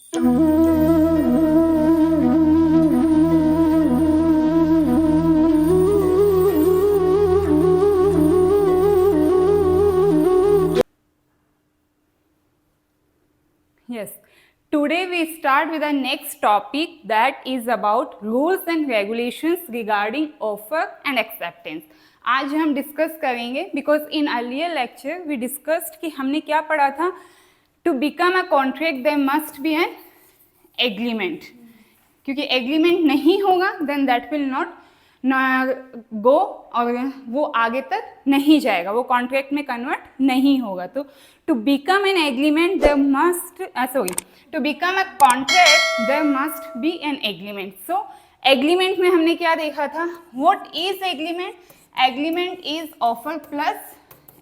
Yes. Today we start with the next topic, that is about rules and regulations regarding offer and acceptance. आज हम discuss करेंगे because in earlier lecture we discussed कि हमने क्या पढ़ा था, to become a contract there must be an agreement, क्योंकि agreement नहीं होगा then that will not go, और वो आगे तक नहीं जाएगा, वो कॉन्ट्रैक्ट में कन्वर्ट नहीं होगा. तो to become an agreement there must to become a contract there must be an agreement. So agreement में हमने क्या देखा था, what is agreement? Agreement is offer plus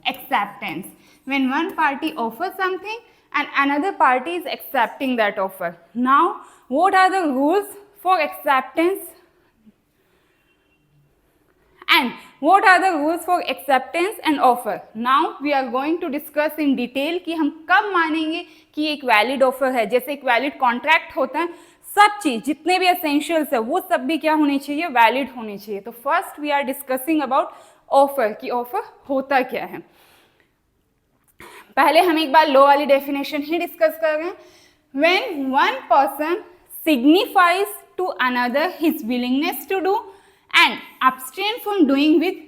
acceptance. When one party offers something and another party is accepting that offer. Now, what are the rules for acceptance? And what are the rules for acceptance and offer? Now we are going to discuss in detail कि हम कब मानेंगे कि एक valid offer है. जैसे एक valid contract होता है, सब चीज जितने भी एसेंशियल्स है वो सब भी क्या होने चाहिए, वैलिड होने चाहिए. तो first we are discussing about offer, कि ऑफर होता क्या है. पहले हम एक बार लो वाली डेफिनेशन ही डिस्कस कर रहे हैं. When one person signifies to another his willingness to do and abstain from doing with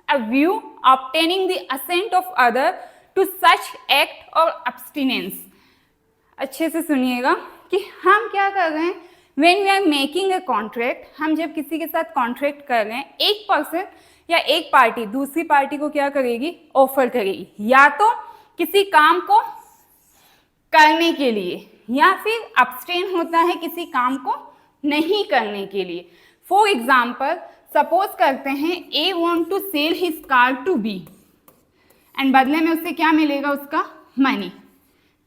a view obtaining the assent of other to such act or abstinence. अच्छे से सुनिएगा कि हम क्या कर रहे हैं. When we are making a contract, हम जब किसी के साथ कॉन्ट्रैक्ट कर रहे हैं, एक पर्सन या एक पार्टी दूसरी पार्टी को क्या करेगी, ऑफर करेगी, या तो किसी काम को करने के लिए या फिर abstain होता है किसी काम को नहीं करने के लिए. फॉर एग्जाम्पल सपोज करते हैं A want to sell his car to B and बदले में उससे क्या मिलेगा, उसका मनी.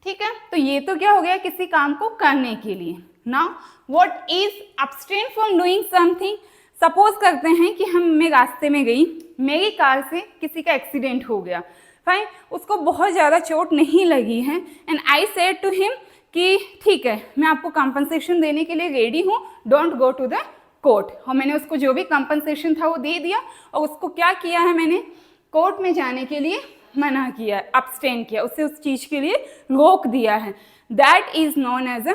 ठीक है, तो ये तो क्या हो गया, किसी काम को करने के लिए. Now what is abstain from doing something? Suppose करते हैं कि मैं रास्ते में गई, मेरी कार से किसी का एक्सीडेंट हो गया, फाइन, उसको बहुत ज़्यादा चोट नहीं लगी है, and I said to him कि ठीक है मैं आपको कंपनसेशन देने के लिए रेडी हूँ, don't go to the court. और मैंने उसको जो भी कंपनसेशन था वो दे दिया, और उसको क्या किया है, मैंने कोर्ट में जाने के लिए मना किया, abstain किया, उससे उस चीज़ के लिए रोक दिया है. That is known as a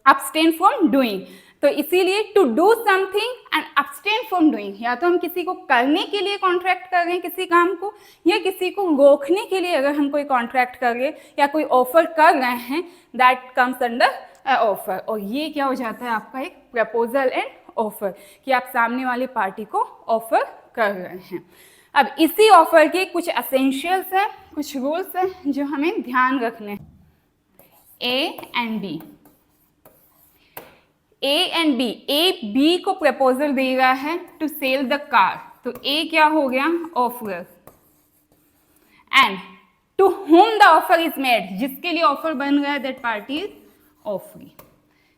abstain from doing. तो इसीलिए to do something and abstain from doing, या तो हम किसी को करने के लिए कॉन्ट्रैक्ट कर रहे हैं किसी काम को, या किसी को रोकने के लिए अगर हम कोई कॉन्ट्रैक्ट कर रहे हैं या कोई ऑफर कर रहे हैं, दैट कम्स अंडर ऑफर. और ये क्या हो जाता है, आपका एक प्रपोजल एंड ऑफर, कि आप सामने वाली पार्टी को ऑफर कर रहे हैं. अब इसी ऑफर के कुछ एसेंशियल्स हैं, कुछ रूल्स हैं जो हमें ध्यान रखने हैं. A and B, A and B, A B को प्रपोजल दे रहा है टू सेल द कार, तो ए क्या हो गया, offer. And to whom the offer is made, जिसके लिए ऑफर बन रहा है, दैट पार्टी इज ऑफरी,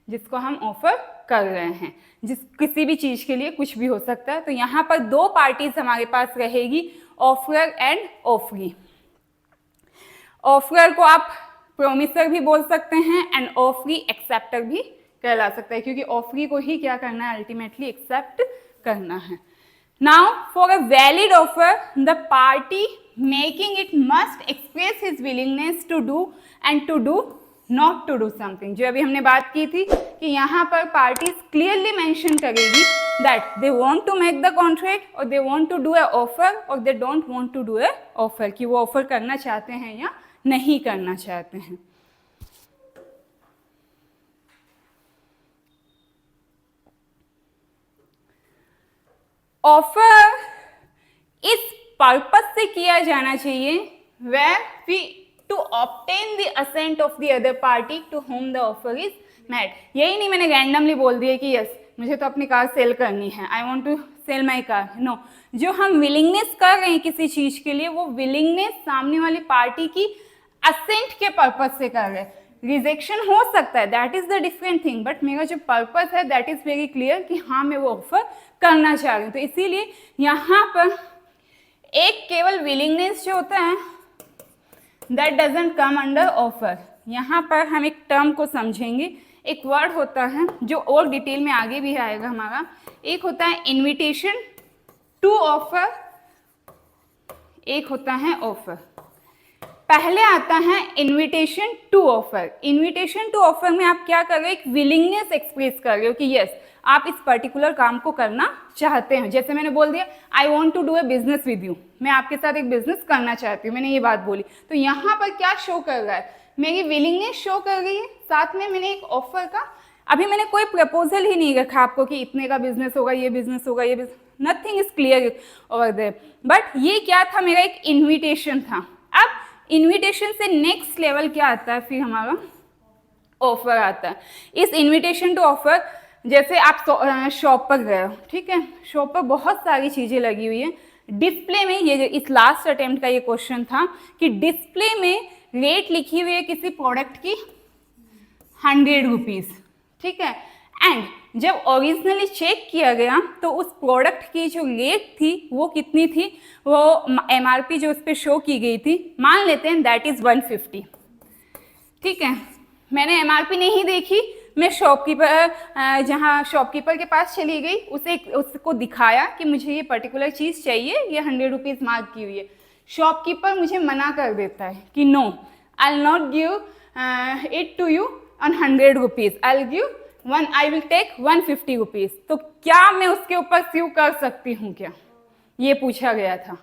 जिसको हम ऑफर कर रहे हैं. जिस किसी भी चीज के लिए कुछ भी हो सकता है. तो यहाँ पर दो पार्टीज हमारे पास रहेगी, ऑफरर एंड ऑफरी. ऑफरर को आप प्रोमिसर भी बोल सकते हैं एंड ऑफरी एक्सेप्टर भी कहला सकता है, क्योंकि ऑफरी को ही क्या करना है, अल्टीमेटली एक्सेप्ट करना है. Now for a valid offer the party making it must express his willingness to do and to do not to do something. जो अभी हमने बात की थी कि यहाँ पर पार्टीज क्लियरली मेंशन करेगी that they want to make the contract, और they want to do a offer, और they don't want to do a offer, कि वो ऑफर करना चाहते हैं या नहीं करना चाहते हैं. ऑफर इस पर्पस से किया जाना चाहिए where we to obtain the assent of the other party to whom the offer is made. यही नहीं मैंने रैंडमली बोल दिया कि यस मुझे तो अपनी कार सेल करनी है, I want to sell my car. No, जो हम विलिंगनेस कर रहे हैं किसी चीज के लिए, वो विलिंगनेस सामने वाली पार्टी की असेंट के पर्पज से कर रहे हैं. रिजेक्शन हो सकता है, that is the different thing, but मेरा जो पर्पस है दैट इज वेरी क्लियर कि हाँ मैं वो ऑफर करना चाह रही हूँ. तो इसीलिए यहाँ पर एक केवल विलिंगनेस जो होता है that doesn't come under offer. यहाँ पर हम एक टर्म को समझेंगे। एक वर्ड होता है जो और डिटेल में आगे भी आएगा हमारा। एक होता है इनविटेशन टू ऑफर, एक होता है ऑफर। पहले आता है invitation to offer. Invitation to offer में आप क्या कर रहे हो, एक विलिंगनेस एक्सप्रेस कर रहे हो कि यस आप इस पर्टिकुलर काम को करना चाहते हैं। जैसे मैंने बोल दिया I want to do a business with you, मैं आपके साथ एक बिजनेस करना चाहती हूँ, मैंने ये बात बोली। तो यहाँ पर क्या शो कर रहा है, मेरी विलिंगनेस शो कर रही है, साथ में मैंने एक ऑफर का, अभी मैंने कोई प्रपोजल ही नहीं रखा आपको कि इतने का बिजनेस होगा, ये बिजनेस होगा, ये business, nothing is clear over there, but ये क्या था, मेरा एक इन्विटेशन था। अब इन्विटेशन से नेक्स्ट लेवल क्या आता है, फिर हमारा ऑफर आता है। इस इन्विटेशन टू ऑफर, जैसे आप शॉप पर गए हो, ठीक है, शॉप पर बहुत सारी चीज़ें लगी हुई है, डिस्प्ले में ये इस लास्ट अटेम्प्ट का ये क्वेश्चन था कि डिस्प्ले में रेट लिखी हुई है किसी प्रोडक्ट की 100 रुपीज़, ठीक है, एंड जब ओरिजिनली चेक किया गया तो उस प्रोडक्ट की जो रेट थी वो कितनी थी, वो MRP जो उस पर शो की गई थी, मान लेते हैं दैट इज़ 150, ठीक है। मैंने MRP नहीं देखी, मैं शॉपकीपर, जहाँ शॉपकीपर के पास चली गई, उसको दिखाया कि मुझे ये पर्टिकुलर चीज़ चाहिए, ये 100 रुपीज़ मार्क की हुई है। शॉपकीपर मुझे मना कर देता है कि no, I will not give it to you on 100 rupees, I will take 150 rupees. तो क्या मैं उसके ऊपर स्यू कर सकती हूँ क्या, ये पूछा गया था।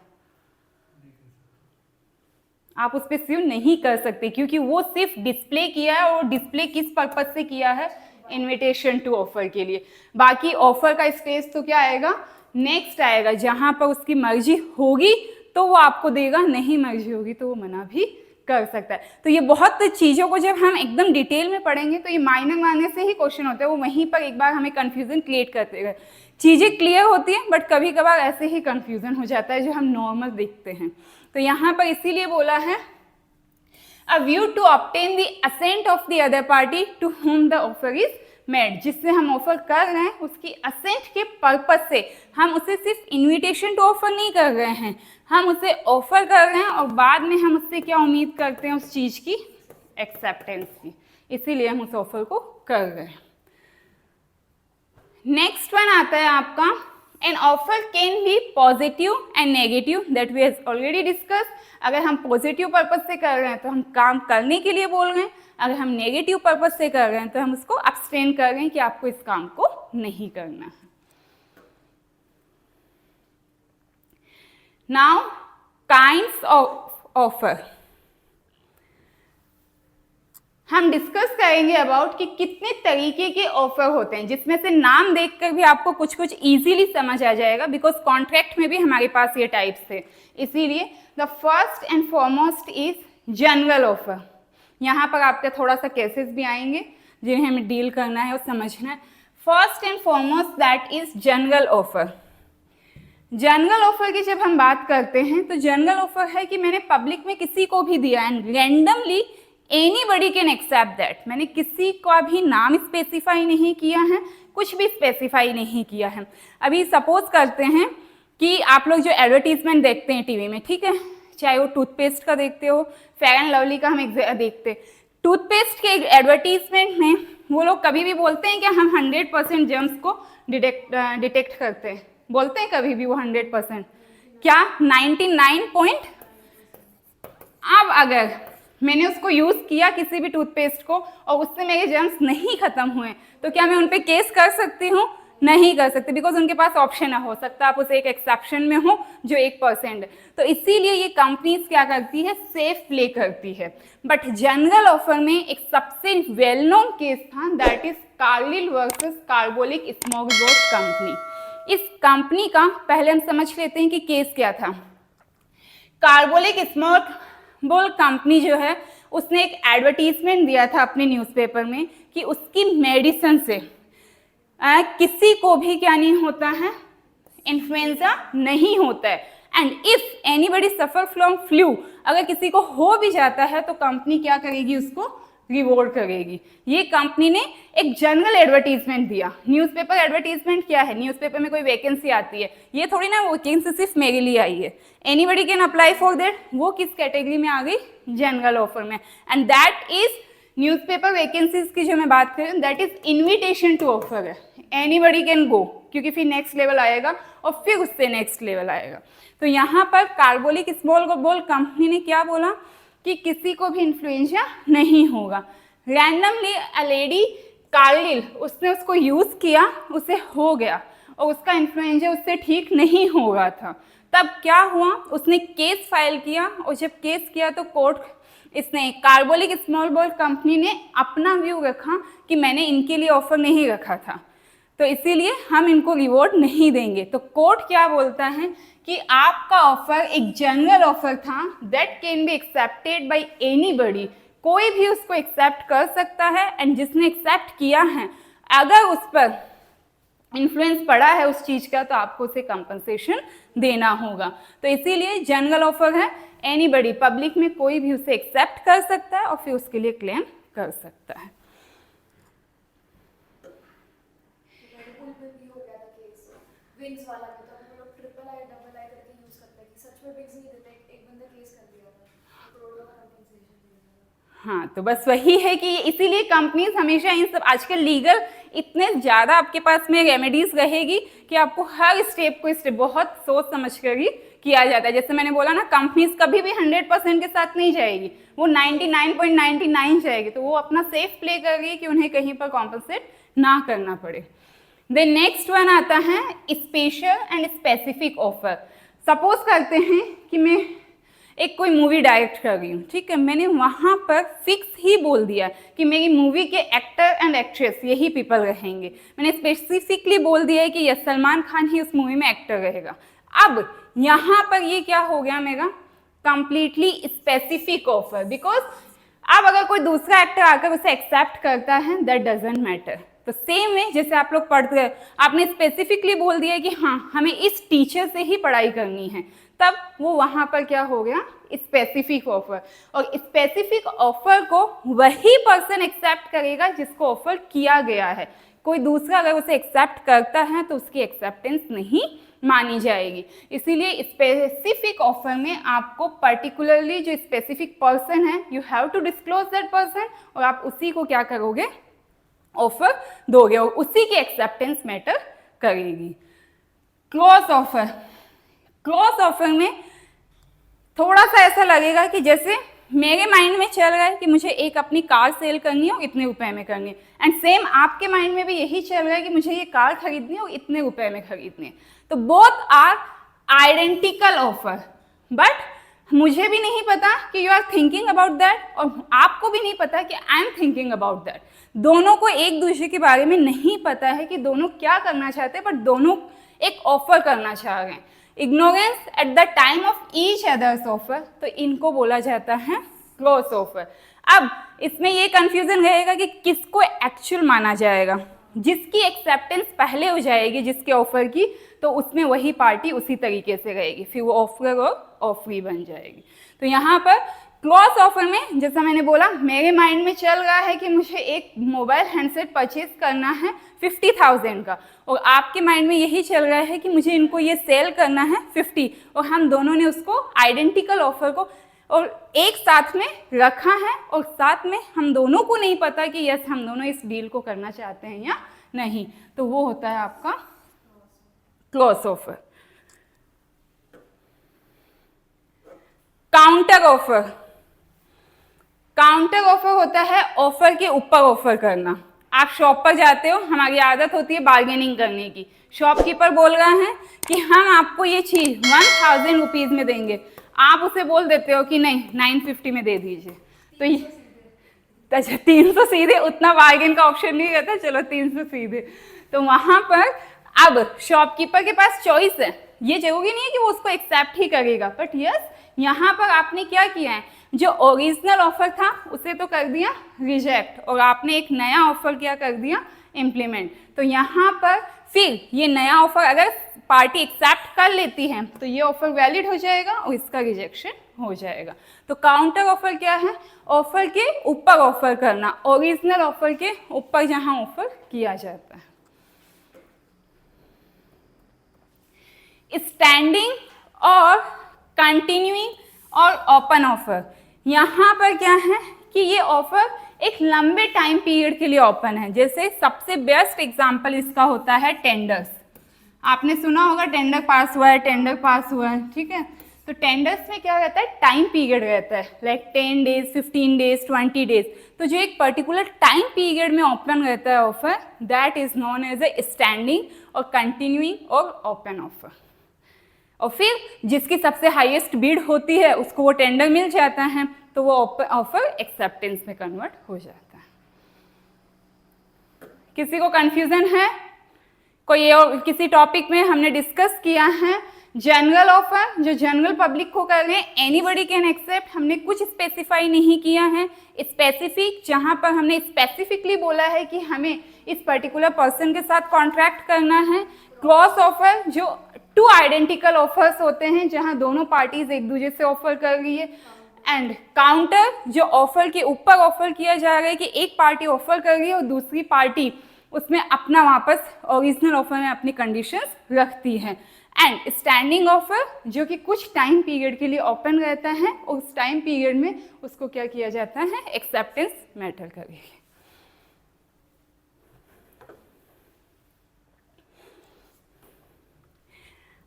आप उस पर स्यू नहीं कर सकते क्योंकि वो सिर्फ डिस्प्ले किया है, और डिस्प्ले किस पर्पज से किया है, इनविटेशन टू ऑफर के लिए। बाकी ऑफर का स्पेस तो क्या आएगा, नेक्स्ट आएगा, जहां पर उसकी मर्जी होगी तो वो आपको देगा, नहीं मर्जी होगी तो वो मना भी कर सकता है। तो ये बहुत चीज़ों को जब हम एकदम डिटेल में पढ़ेंगे तो ये माइनर से ही क्वेश्चन होते हैं, वो वहीं पर एक बार हमें कन्फ्यूजन क्रिएट करते हैं। चीज़ें क्लियर होती हैं बट कभी कभार ऐसे ही कन्फ्यूजन हो जाता है जो हम नॉर्मल देखते हैं। तो यहाँ पर इसीलिए बोला है a view to obtain the assent of the other party to whom the offer is made, जिससे हम ऑफर कर रहे हैं उसकी असेंट के पर्पज से, हम उसे सिर्फ इनविटेशन टू ऑफर नहीं कर रहे हैं, हम उसे ऑफर कर रहे हैं और बाद में हम उससे क्या उम्मीद करते हैं, उस चीज़ की एक्सेप्टेंस की, इसीलिए हम उस ऑफर को कर रहे हैं। नेक्स्ट वन आता है आपका an offer can be positive and negative, that we has already discuss. अगर हम पॉजिटिव पर्पज से कर रहे हैं तो हम काम करने के लिए बोल रहे हैं, अगर हम नेगेटिव पर्पज से कर रहे हैं तो हम उसको अब्सटेन कर रहे हैं कि आपको इस काम को नहीं करना है। नाउ काइंड्स ऑफ ऑफर हम डिस्कस करेंगे अबाउट कि कितने तरीके के ऑफर होते हैं, जिसमें से नाम देखकर भी आपको कुछ कुछ इजीली समझ आ जाएगा, बिकॉज कॉन्ट्रैक्ट में भी हमारे पास ये टाइप्स थे। इसीलिए the first and foremost is general offer. यहाँ पर आपके थोड़ा सा केसेस भी आएंगे जिन्हें हमें डील करना है और समझना है। First and foremost that is general offer. General offer की जब हम बात करते हैं तो जनरल ऑफर है कि मैंने पब्लिक में किसी को भी दिया and randomly anybody can accept that. मैंने किसी का भी नाम स्पेसिफाई नहीं किया है, कुछ भी स्पेसिफाई नहीं किया है। अभी सपोज करते हैं कि आप लोग जो एडवर्टीजमेंट देखते हैं टीवी में, ठीक है, चाहे वो टूथपेस्ट का देखते हो, फेयर एंड लवली का हम देखते हैं, टूथपेस्ट के एडवर्टीजमेंट में वो लोग कभी भी बोलते हैं कि हम 100% जर्म्स को डिटेक्ट करते हैं, बोलते हैं कभी भी वो 100%, क्या 99 अब अगर मैंने उसको यूज़ किया किसी भी टूथपेस्ट को और उससे मेरे जर्म्स नहीं खत्म हुए तो क्या मैं उन पे केस कर सकती हूँ? नहीं कर सकती, बिकॉज उनके पास ऑप्शन हो सकता है आप उसे एक एक्सेप्शन में हो जो 1%। तो इसीलिए ये कंपनीज क्या करती है, सेफ प्ले करती है। बट जनरल ऑफर में एक सबसे वेल नोन केस था, that is Carlill versus Carbolic smoke ball company. इस कंपनी का पहले हम समझ लेते हैं कि केस क्या था। कार्बोलिक स्मोकबोर्ड कंपनी जो है उसने एक एडवर्टीजमेंट दिया था अपने न्यूज़पेपर में कि उसकी मेडिसिन से किसी को भी क्या नहीं होता है, इन्फ्लुएंजा नहीं होता है। And if anybody suffer from flu, अगर किसी को हो भी जाता है तो कंपनी क्या करेगी, उसको रिवॉर्ड करेगी। ये कंपनी ने एक जनरल एडवर्टीजमेंट दिया। न्यूज़पेपर एडवर्टीजमेंट क्या है, न्यूज़पेपर में कोई वैकेंसी आती है, ये थोड़ी ना वैकेंसी सिर्फ मेरे लिए आई है, anybody can apply for that. वो किस कैटेगरी में आ गई, जनरल ऑफर में। And that is newspaper vacancies की जो मैं बात कर रही हूँ that is invitation to offer है, एनीबडी कैन गो, क्योंकि फिर नेक्स्ट लेवल आएगा और फिर उससे नेक्स्ट लेवल आएगा। तो यहाँ पर कार्बोलिक स्मॉल बॉल कंपनी ने क्या बोला कि किसी को भी इन्फ्लुएंजा नहीं होगा। रैंडमली अ लेडी कार्लिल, उसने उसको यूज किया, उसे हो गया और उसका इन्फ्लुएंजा उससे ठीक नहीं हो रहा था। तब क्या हुआ, उसने केस फाइल किया और जब केस किया तो कोर्ट, इसने कार्बोलिक स्मॉल बॉल कंपनी ने अपना व्यू रखा कि मैंने इनके लिए ऑफर नहीं रखा था, तो इसीलिए हम इनको रिवॉर्ड नहीं देंगे। तो कोर्ट क्या बोलता है कि आपका ऑफर एक जनरल ऑफर था that can be accepted by anybody, कोई भी उसको एक्सेप्ट कर सकता है, एंड जिसने एक्सेप्ट किया है अगर उस पर इन्फ्लुएंस पड़ा है उस चीज का तो आपको उसे कंपनसेशन देना होगा। तो इसीलिए जनरल ऑफर है, एनीबडी, पब्लिक में कोई भी उसे एक्सेप्ट कर सकता है और फिर उसके लिए क्लेम कर सकता है। विंग्स वाला भी तो हम लोग ट्रिपल आई डबल आई करके यूज करते हैं कि सच में विंग्स नहीं देते, एक बंदा केस कर दिया था तो करोड़ों का कंपनसेशन दिया। हाँ, तो बस वही है कि इसीलिए कंपनीज हमेशा इन सब, आजकल लीगल इतने ज़्यादा आपके पास में रेमेडीज रहेगी कि आपको हर स्टेप को स्टेप बहुत सोच समझ कर ही किया जाता है। जैसे मैंने बोला ना, कंपनीज कभी भी 100% के साथ नहीं जाएगी, वो 99.99 जाएगी, तो वो अपना सेफ प्ले कर रही है कि उन्हें कहीं पर कॉम्पनसेट ना करना पड़े। देन नेक्स्ट वन आता है special and specific offer. Suppose करते हैं कि मैं एक कोई मूवी डायरेक्ट कर रही हूँ, ठीक है, मैंने वहाँ पर फिक्स ही बोल दिया कि मेरी मूवी के एक्टर एंड एक्ट्रेस यही पीपल रहेंगे, मैंने स्पेसिफिकली बोल दिया है कि यस सलमान खान ही उस मूवी में एक्टर रहेगा। अब यहाँ पर ये क्या हो गया मेरा कंप्लीटली स्पेसिफिक ऑफर, बिकॉज अब अगर कोई दूसरा एक्टर आकर उसे एक्सेप्ट करता है दैट डजंट मैटर। तो सेम वे जैसे आप लोग पढ़ते हैं, आपने स्पेसिफिकली बोल दिया कि हाँ हमें इस टीचर से ही पढ़ाई करनी है, तब वो वहाँ पर क्या हो गया स्पेसिफिक ऑफर। और स्पेसिफिक ऑफर को वही पर्सन एक्सेप्ट करेगा जिसको ऑफर किया गया है, कोई दूसरा अगर उसे एक्सेप्ट करता है तो उसकी एक्सेप्टेंस नहीं मानी जाएगी। इसीलिए स्पेसिफिक ऑफर में आपको पर्टिकुलरली जो स्पेसिफिक पर्सन है you have to disclose that person, और आप उसी को क्या करोगे ऑफर दोगे और उसी की एक्सेप्टेंस मैटर करेगी। क्लोज ऑफर, क्लोज ऑफर में थोड़ा सा ऐसा लगेगा कि जैसे मेरे माइंड में चल रहा है कि मुझे एक अपनी कार सेल करनी है और इतने रुपए में करनी है, एंड सेम आपके माइंड में भी यही चल रहा है कि मुझे ये कार खरीदनी है और इतने रुपए में खरीदनी है। तो both are identical offer, but मुझे भी नहीं पता कि you are thinking about that और आपको भी नहीं पता कि I am thinking about that. दोनों को एक दूसरे के बारे में नहीं पता है कि दोनों क्या करना चाहते हैं, बट दोनों एक ऑफर करना चाह रहे हैं। Ignorance at the time of each others offer, तो इनको बोला जाता है क्लोज ऑफर। अब इसमें ये कंफ्यूजन रहेगा कि किसको एक्चुअल माना जाएगा, जिसकी एक्सेप्टेंस पहले हो जाएगी जिसके ऑफर की, तो उसमें वही पार्टी उसी तरीके से रहेगी, फिर वो ऑफर और ऑफरी बन जाएगी। तो यहाँ पर क्लोज ऑफर में जैसा मैंने बोला, मेरे माइंड में चल रहा है कि मुझे एक मोबाइल हैंडसेट परचेज करना है 50,000 का, और आपके माइंड में यही चल रहा है कि मुझे इनको ये सेल करना है 50, और हम दोनों ने उसको आइडेंटिकल ऑफर को और एक साथ में रखा है, और साथ में हम दोनों को नहीं पता कि यस हम दोनों इस डील को करना चाहते हैं या नहीं, तो वो होता है आपका close offer. Counter offer, counter offer होता है ऑफर के ऊपर ऑफर करना। आप शॉप पर जाते हो, हमारी आदत होती है बार्गेनिंग करने की, शॉपकीपर बोल रहा है कि हम आपको ये चीज 1000 रुपीज में देंगे, आप उसे बोल देते हो कि नहीं 950 में दे दीजिए, तो ये 300 सीधे, उतना बार्गेन का ऑप्शन नहीं रहता, चलो 300 सीधे। तो वहां पर अब शॉपकीपर के पास चॉइस है, ये जरूरी नहीं है कि वो उसको एक्सेप्ट ही करेगा, बट यस यहाँ पर आपने क्या किया है, जो ओरिजिनल ऑफर था उसे तो कर दिया रिजेक्ट, और आपने एक नया ऑफर क्या कर दिया इम्प्लीमेंट। तो यहाँ पर फिर ये नया ऑफर अगर पार्टी एक्सेप्ट कर लेती है तो ये ऑफर वैलिड हो जाएगा और इसका रिजेक्शन हो जाएगा। तो काउंटर ऑफर क्या है, ऑफर के ऊपर ऑफर करना, ओरिजिनल ऑफर के ऊपर जहां ऑफर किया जाता है। स्टैंडिंग और कंटिन्यूइंग और ओपन ऑफर, यहाँ पर क्या है कि ये ऑफर एक लंबे टाइम पीरियड के लिए ओपन है। जैसे सबसे बेस्ट एग्जांपल इसका होता है टेंडर्स। आपने सुना होगा टेंडर पास हुआ है, टेंडर पास हुआ है, ठीक है। तो टेंडर्स में क्या रहता है, टाइम पीरियड रहता है, लाइक 10 डेज, 15 डेज, 20 डेज। तो जो एक पर्टिकुलर टाइम पीरियड में ओपन रहता है offer, that is known as a standing और कंटिन्यूइंग और ओपन ऑफर। और फिर जिसकी सबसे हाईएस्ट बिड होती है उसको वो टेंडर मिल जाता है, तो वो ऑफर एक्सेप्टेंस में कन्वर्ट हो जाता है। किसी को कंफ्यूजन है? कोई और किसी टॉपिक में हमने डिस्कस किया है जनरल ऑफर, जो जनरल पब्लिक को कर रहे हैं, एनीबडी कैन एक्सेप्ट, हमने कुछ स्पेसिफाई नहीं किया है। स्पेसिफिक, जहां पर हमने स्पेसिफिकली बोला है कि हमें इस पर्टिकुलर पर्सन के साथ कॉन्ट्रैक्ट करना है। क्रॉस ऑफर, जो टू आइडेंटिकल ऑफर्स होते हैं जहां दोनों पार्टीज एक दूसरे से ऑफर कर रही है। एंड काउंटर, जो ऑफर के ऊपर ऑफर किया जा रहा है कि एक पार्टी ऑफर कर रही है और दूसरी पार्टी उसमें अपना वापस ओरिजिनल ऑफर में अपनी कंडीशंस रखती है। एंड स्टैंडिंग ऑफर, जो कि कुछ टाइम पीरियड के लिए ओपन रहता है और उस टाइम पीरियड में उसको क्या किया जाता है, एक्सेप्टेंस मैटर करेगी।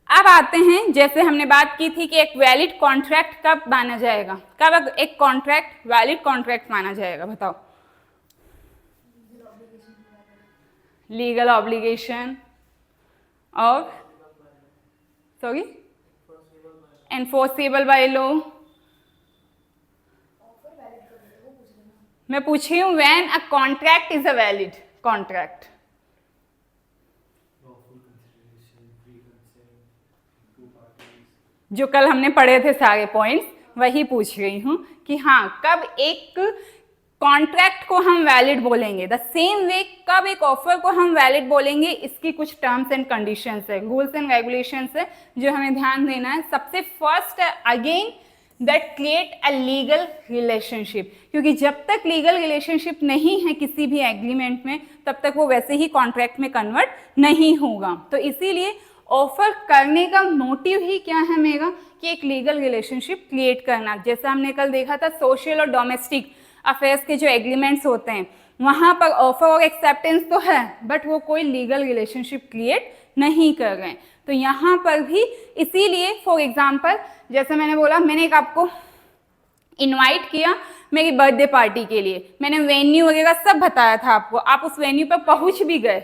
अब आते हैं, जैसे हमने बात की थी कि एक वैलिड कॉन्ट्रैक्ट कब माना जाएगा, कब एक कॉन्ट्रैक्ट वैलिड कॉन्ट्रैक्ट माना जाएगा, बताओ। लीगल ऑब्लिगेशन और सॉरी एनफोर्सेबल बाय लॉ। मैं पूछ रही हूँ when a contract is a valid contract. जो कल हमने पढ़े थे सारे पॉइंट्स, वही पूछ रही हूँ कि हाँ, कब एक कॉन्ट्रैक्ट को हम वैलिड बोलेंगे। द सेम वे कब एक ऑफर को हम वैलिड बोलेंगे, इसकी कुछ टर्म्स एंड कंडीशंस है, रूल्स एंड रेगुलेशंस है जो हमें ध्यान देना है। सबसे फर्स्ट है again that create a legal relationship, क्योंकि जब तक लीगल रिलेशनशिप नहीं है किसी भी एग्रीमेंट में, तब तक वो वैसे ही कॉन्ट्रैक्ट में कन्वर्ट नहीं होगा। तो इसीलिए ऑफर करने का मोटिव ही क्या है मेरा, कि एक लीगल रिलेशनशिप क्रिएट करना। जैसा हमने कल देखा था सोशल और डोमेस्टिक अफेयर्स के जो एग्रीमेंट्स होते हैं, वहाँ पर ऑफर और एक्सेप्टेंस तो है, बट वो कोई लीगल रिलेशनशिप क्रिएट नहीं कर रहे हैं। तो यहाँ पर भी इसीलिए, फॉर एग्जाम्पल, जैसे मैंने बोला, मैंने एक आपको इनवाइट किया मेरी बर्थडे पार्टी के लिए, मैंने वेन्यू वगैरह सब बताया था आपको, आप उस वेन्यू पर पहुँच भी गए।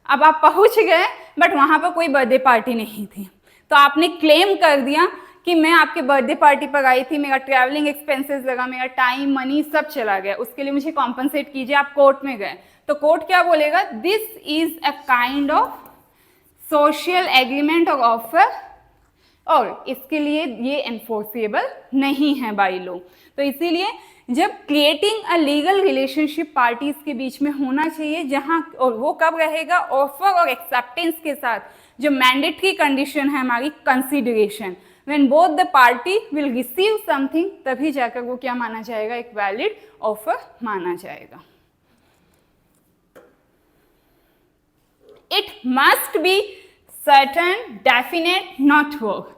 अब आप पहुँच गए बट वहाँ पर कोई बर्थडे पार्टी नहीं थी, तो आपने क्लेम कर दिया कि मैं आपके बर्थडे पार्टी पर आई थी, मेरा ट्रैवलिंग एक्सपेंसेस लगा, मेरा टाइम मनी सब चला गया, उसके लिए मुझे कॉम्पनसेट कीजिए। आप कोर्ट में गए तो कोर्ट क्या बोलेगा, this is a kind of social agreement और ऑफर, और इसके लिए ये एनफोर्सेबल नहीं है बाय लॉ। तो इसीलिए जब creating a legal relationship parties के बीच में होना चाहिए, जहां, और वो कब रहेगा, ऑफर और एक्सेप्टेंस के साथ जो मैंडेटरी कंडीशन है हमारी, consideration, when both the party will receive something, तभी जाकर वो क्या माना जाएगा, एक वैलिड ऑफर माना जाएगा। It must be certain, definite, not work.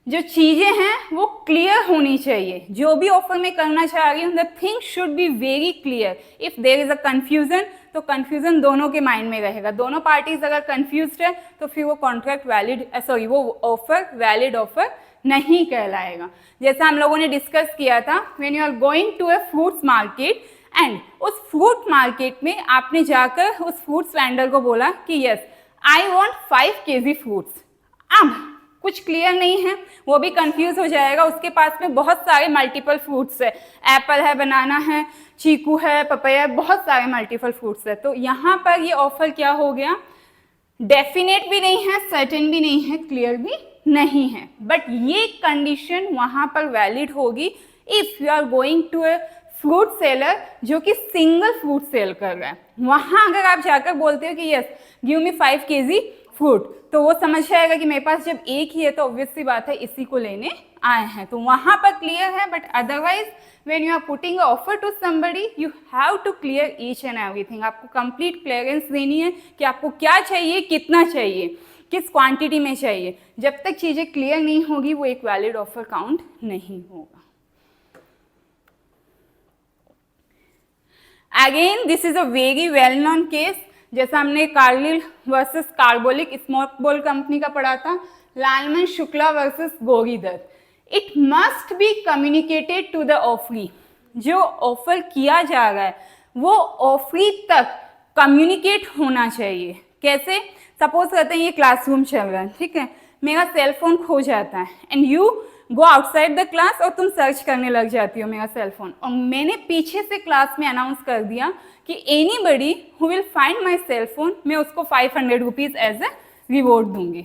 जो चीजें हैं वो क्लियर होनी चाहिए, जो भी ऑफर में करना चाह रही हूँ, the thing should be very clear. If there is a confusion, तो कंफ्यूजन दोनों के माइंड में रहेगा, दोनों पार्टीज अगर कंफ्यूज्ड है तो फिर वो कॉन्ट्रैक्ट वैलिड, सॉरी, वो ऑफर वैलिड ऑफर नहीं कहलाएगा। जैसा हम लोगों ने डिस्कस किया था, when you are going to a fruits market and उस फ्रूट मार्केट में आपने जाकर उस फ्रूट्स वेंडर को बोला कि yes I want 5 kg fruits. अब कुछ क्लियर नहीं है, वो भी कंफ्यूज हो जाएगा, उसके पास में बहुत सारे मल्टीपल फ्रूट्स है, एप्पल है, बनाना है, चीकू है, पपैया, बहुत सारे मल्टीपल फ्रूट्स है। तो यहाँ पर ये ऑफर क्या हो गया, डेफिनेट भी नहीं है, सर्टेन भी नहीं है, क्लियर भी नहीं है, बट ये कंडीशन वहाँ पर वैलिड होगी if you are going to a fruit seller जो कि सिंगल फ्रूट सेल कर रहा है। वहाँ अगर आप जाकर बोलते हो कि yes give me 5 kg fruit, तो वो समझ जाएगा कि मेरे पास जब एक ही है तो ऑब्वियस सी बात है इसी को लेने आए हैं, तो वहाँ पर क्लियर है। But otherwise when you are putting offer to somebody, you have to clear each and everything. आपको कंप्लीट क्लियरेंस देनी है कि आपको क्या चाहिए, कितना चाहिए, किस क्वांटिटी में चाहिए। जब तक चीज़ें क्लियर नहीं होगी वो एक वैलिड ऑफर काउंट नहीं होगा। Again this is a very well known case, जैसा हमने Carlill versus Carbolic small ball company का पढ़ा था, Lalman Shukla versus Gauridutt. It must be communicated to the offeree, जो ऑफर किया जा रहा है वो ऑफरी तक कम्युनिकेट होना चाहिए। कैसे? सपोज करते हैं ये क्लासरूम चल रहा है, ठीक है, मेरा सेल फोन खो जाता है and you go outside the class और तुम सर्च करने लग जाती हो मेरा सेल फोन, और मैंने पीछे से क्लास में अनाउंस कर दिया कि anybody who will find my cell phone, मैं उसको 500 रुपीज एज ए रिवॉर्ड दूंगी।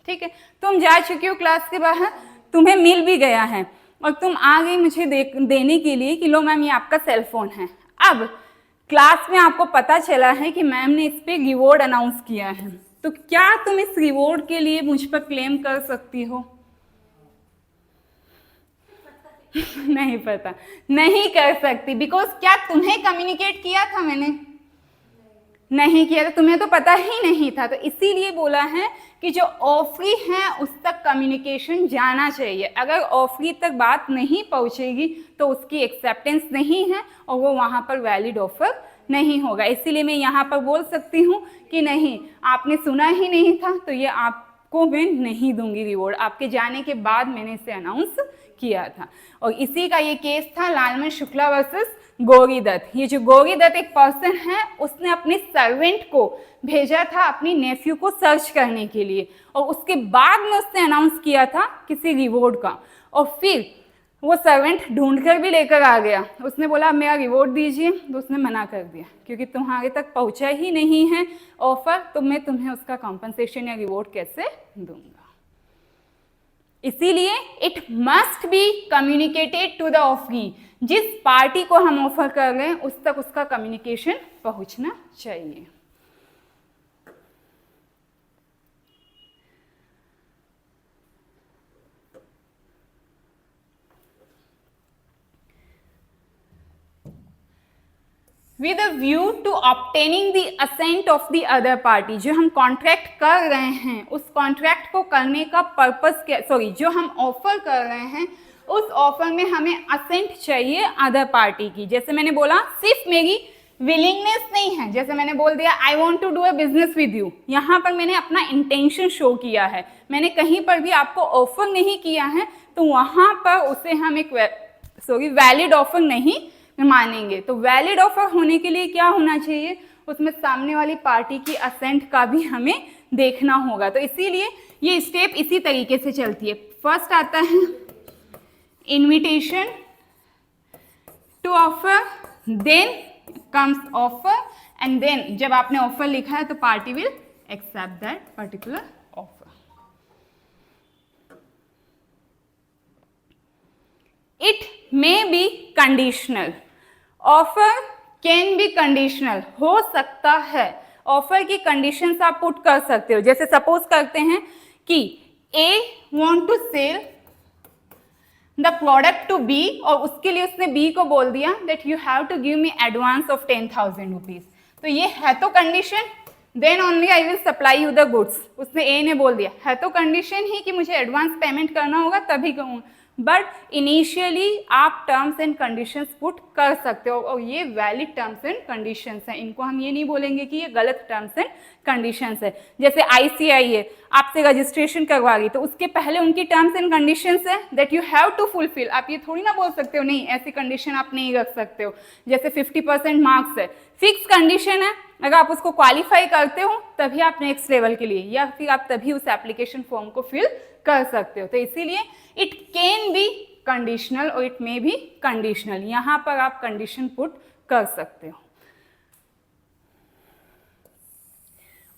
ठीक है, तुम जा चुकी हो क्लास के बाहर, तुम्हें मिल भी गया है और तुम आ गई मुझे देने के लिए कि लो मैम ये आपका सेल फोन है। अब क्लास में आपको पता चला है कि मैम ने इस पर रिवॉर्ड अनाउंस किया है, तो क्या तुम इस रिवॉर्ड के लिए मुझ पर क्लेम कर सकती हो? नहीं पता, नहीं कर सकती, बिकॉज क्या तुम्हें कम्युनिकेट किया था मैंने? नहीं किया था, तुम्हें तो पता ही नहीं था। तो इसीलिए बोला है कि जो ऑफरी है उस तक कम्युनिकेशन जाना चाहिए। अगर ऑफरी तक बात नहीं पहुंचेगी तो उसकी एक्सेप्टेंस नहीं है और वो वहाँ पर वैलिड ऑफर नहीं होगा। इसीलिए मैं यहाँ पर बोल सकती हूँ कि नहीं, आपने सुना ही नहीं था तो ये आपको मैं नहीं दूंगी रिवॉर्ड, आपके जाने के बाद मैंने इसे अनाउंस किया था। और इसी का ये केस था लालमन शुक्ला वर्सेस गोरीदत्त। ये जो गोरीदत्त एक पर्सन है, उसने अपने सर्वेंट को भेजा था अपनी नेफ्यू को सर्च करने के लिए और उसके बाद में उसने अनाउंस किया था किसी रिवॉर्ड का, और फिर वो सर्वेंट ढूंढ कर भी लेकर आ गया। उसने बोला अब मेरा रिवॉर्ड दीजिए, तो उसने मना कर दिया क्योंकि तुम्हारे तक पहुंचा ही नहीं है ऑफर, तो मैं तुम्हें उसका कॉम्पनसेशन या रिवॉर्ड कैसे दूंगा। इसीलिए it must be communicated to the offeree, जिस पार्टी को हम ऑफर कर रहे हैं उस तक उसका कम्युनिकेशन पहुंचना चाहिए। With a view to obtaining the assent of the other party, जो हम कॉन्ट्रैक्ट कर रहे हैं उस कॉन्ट्रैक्ट को करने का पर्पस क्या, जो हम ऑफर कर रहे हैं उस ऑफर में हमें असेंट चाहिए अदर पार्टी की। जैसे मैंने बोला सिर्फ मेरी विलिंगनेस नहीं है, जैसे मैंने बोल दिया I want to do a business with you, यहाँ पर मैंने अपना इंटेंशन शो किया है, मैंने कहीं पर भी आपको ऑफर नहीं किया है, तो वहाँ पर उसे हम एक वैलिड ऑफर नहीं मानेंगे। तो वैलिड ऑफर होने के लिए क्या होना चाहिए, उसमें सामने वाली पार्टी की असेंट का भी हमें देखना होगा। तो इसीलिए ये स्टेप इसी तरीके से चलती है। फर्स्ट आता है invitation to offer, then comes offer, and then जब आपने ऑफर लिखा है तो party will accept that particular offer. It may be conditional, offer can be conditional, हो सकता है ऑफर की कंडीशंस आप पुट कर सकते हो। जैसे सपोज करते हैं कि A want to sell the product to B, और उसके लिए उसने बी को बोल दिया that you have to give me advance of 10,000 rupees, तो ये है तो condition, then only I will supply you the goods. उसने ए ने बोल दिया, है तो कंडीशन ही कि मुझे एडवांस पेमेंट करना होगा तभी कहूँ, बट इनिशियली आप टर्म्स एंड कंडीशंस पुट कर सकते हो और ये वैलिड टर्म्स एंड कंडीशंस हैं, इनको हम ये नहीं बोलेंगे कि ये गलत टर्म्स एंड कंडीशंस है। जैसे ICIA आपसे रजिस्ट्रेशन करवा रही, तो उसके पहले उनकी टर्म्स एंड कंडीशंस है that you have to fulfil. आप ये थोड़ी ना बोल सकते हो नहीं ऐसी कंडीशन आप नहीं रख सकते हो। जैसे 50% मार्क्स है, फिक्स कंडीशन है, अगर आप उसको क्वालिफाई करते हो तभी आप नेक्स्ट लेवल के लिए या फिर आप तभी उस एप्लीकेशन फॉर्म को फिल कर सकते हो। तो इसीलिए इट कैन बी कंडीशनल और इट मे बी कंडीशनल, यहाँ पर आप कंडीशन पुट कर सकते हो।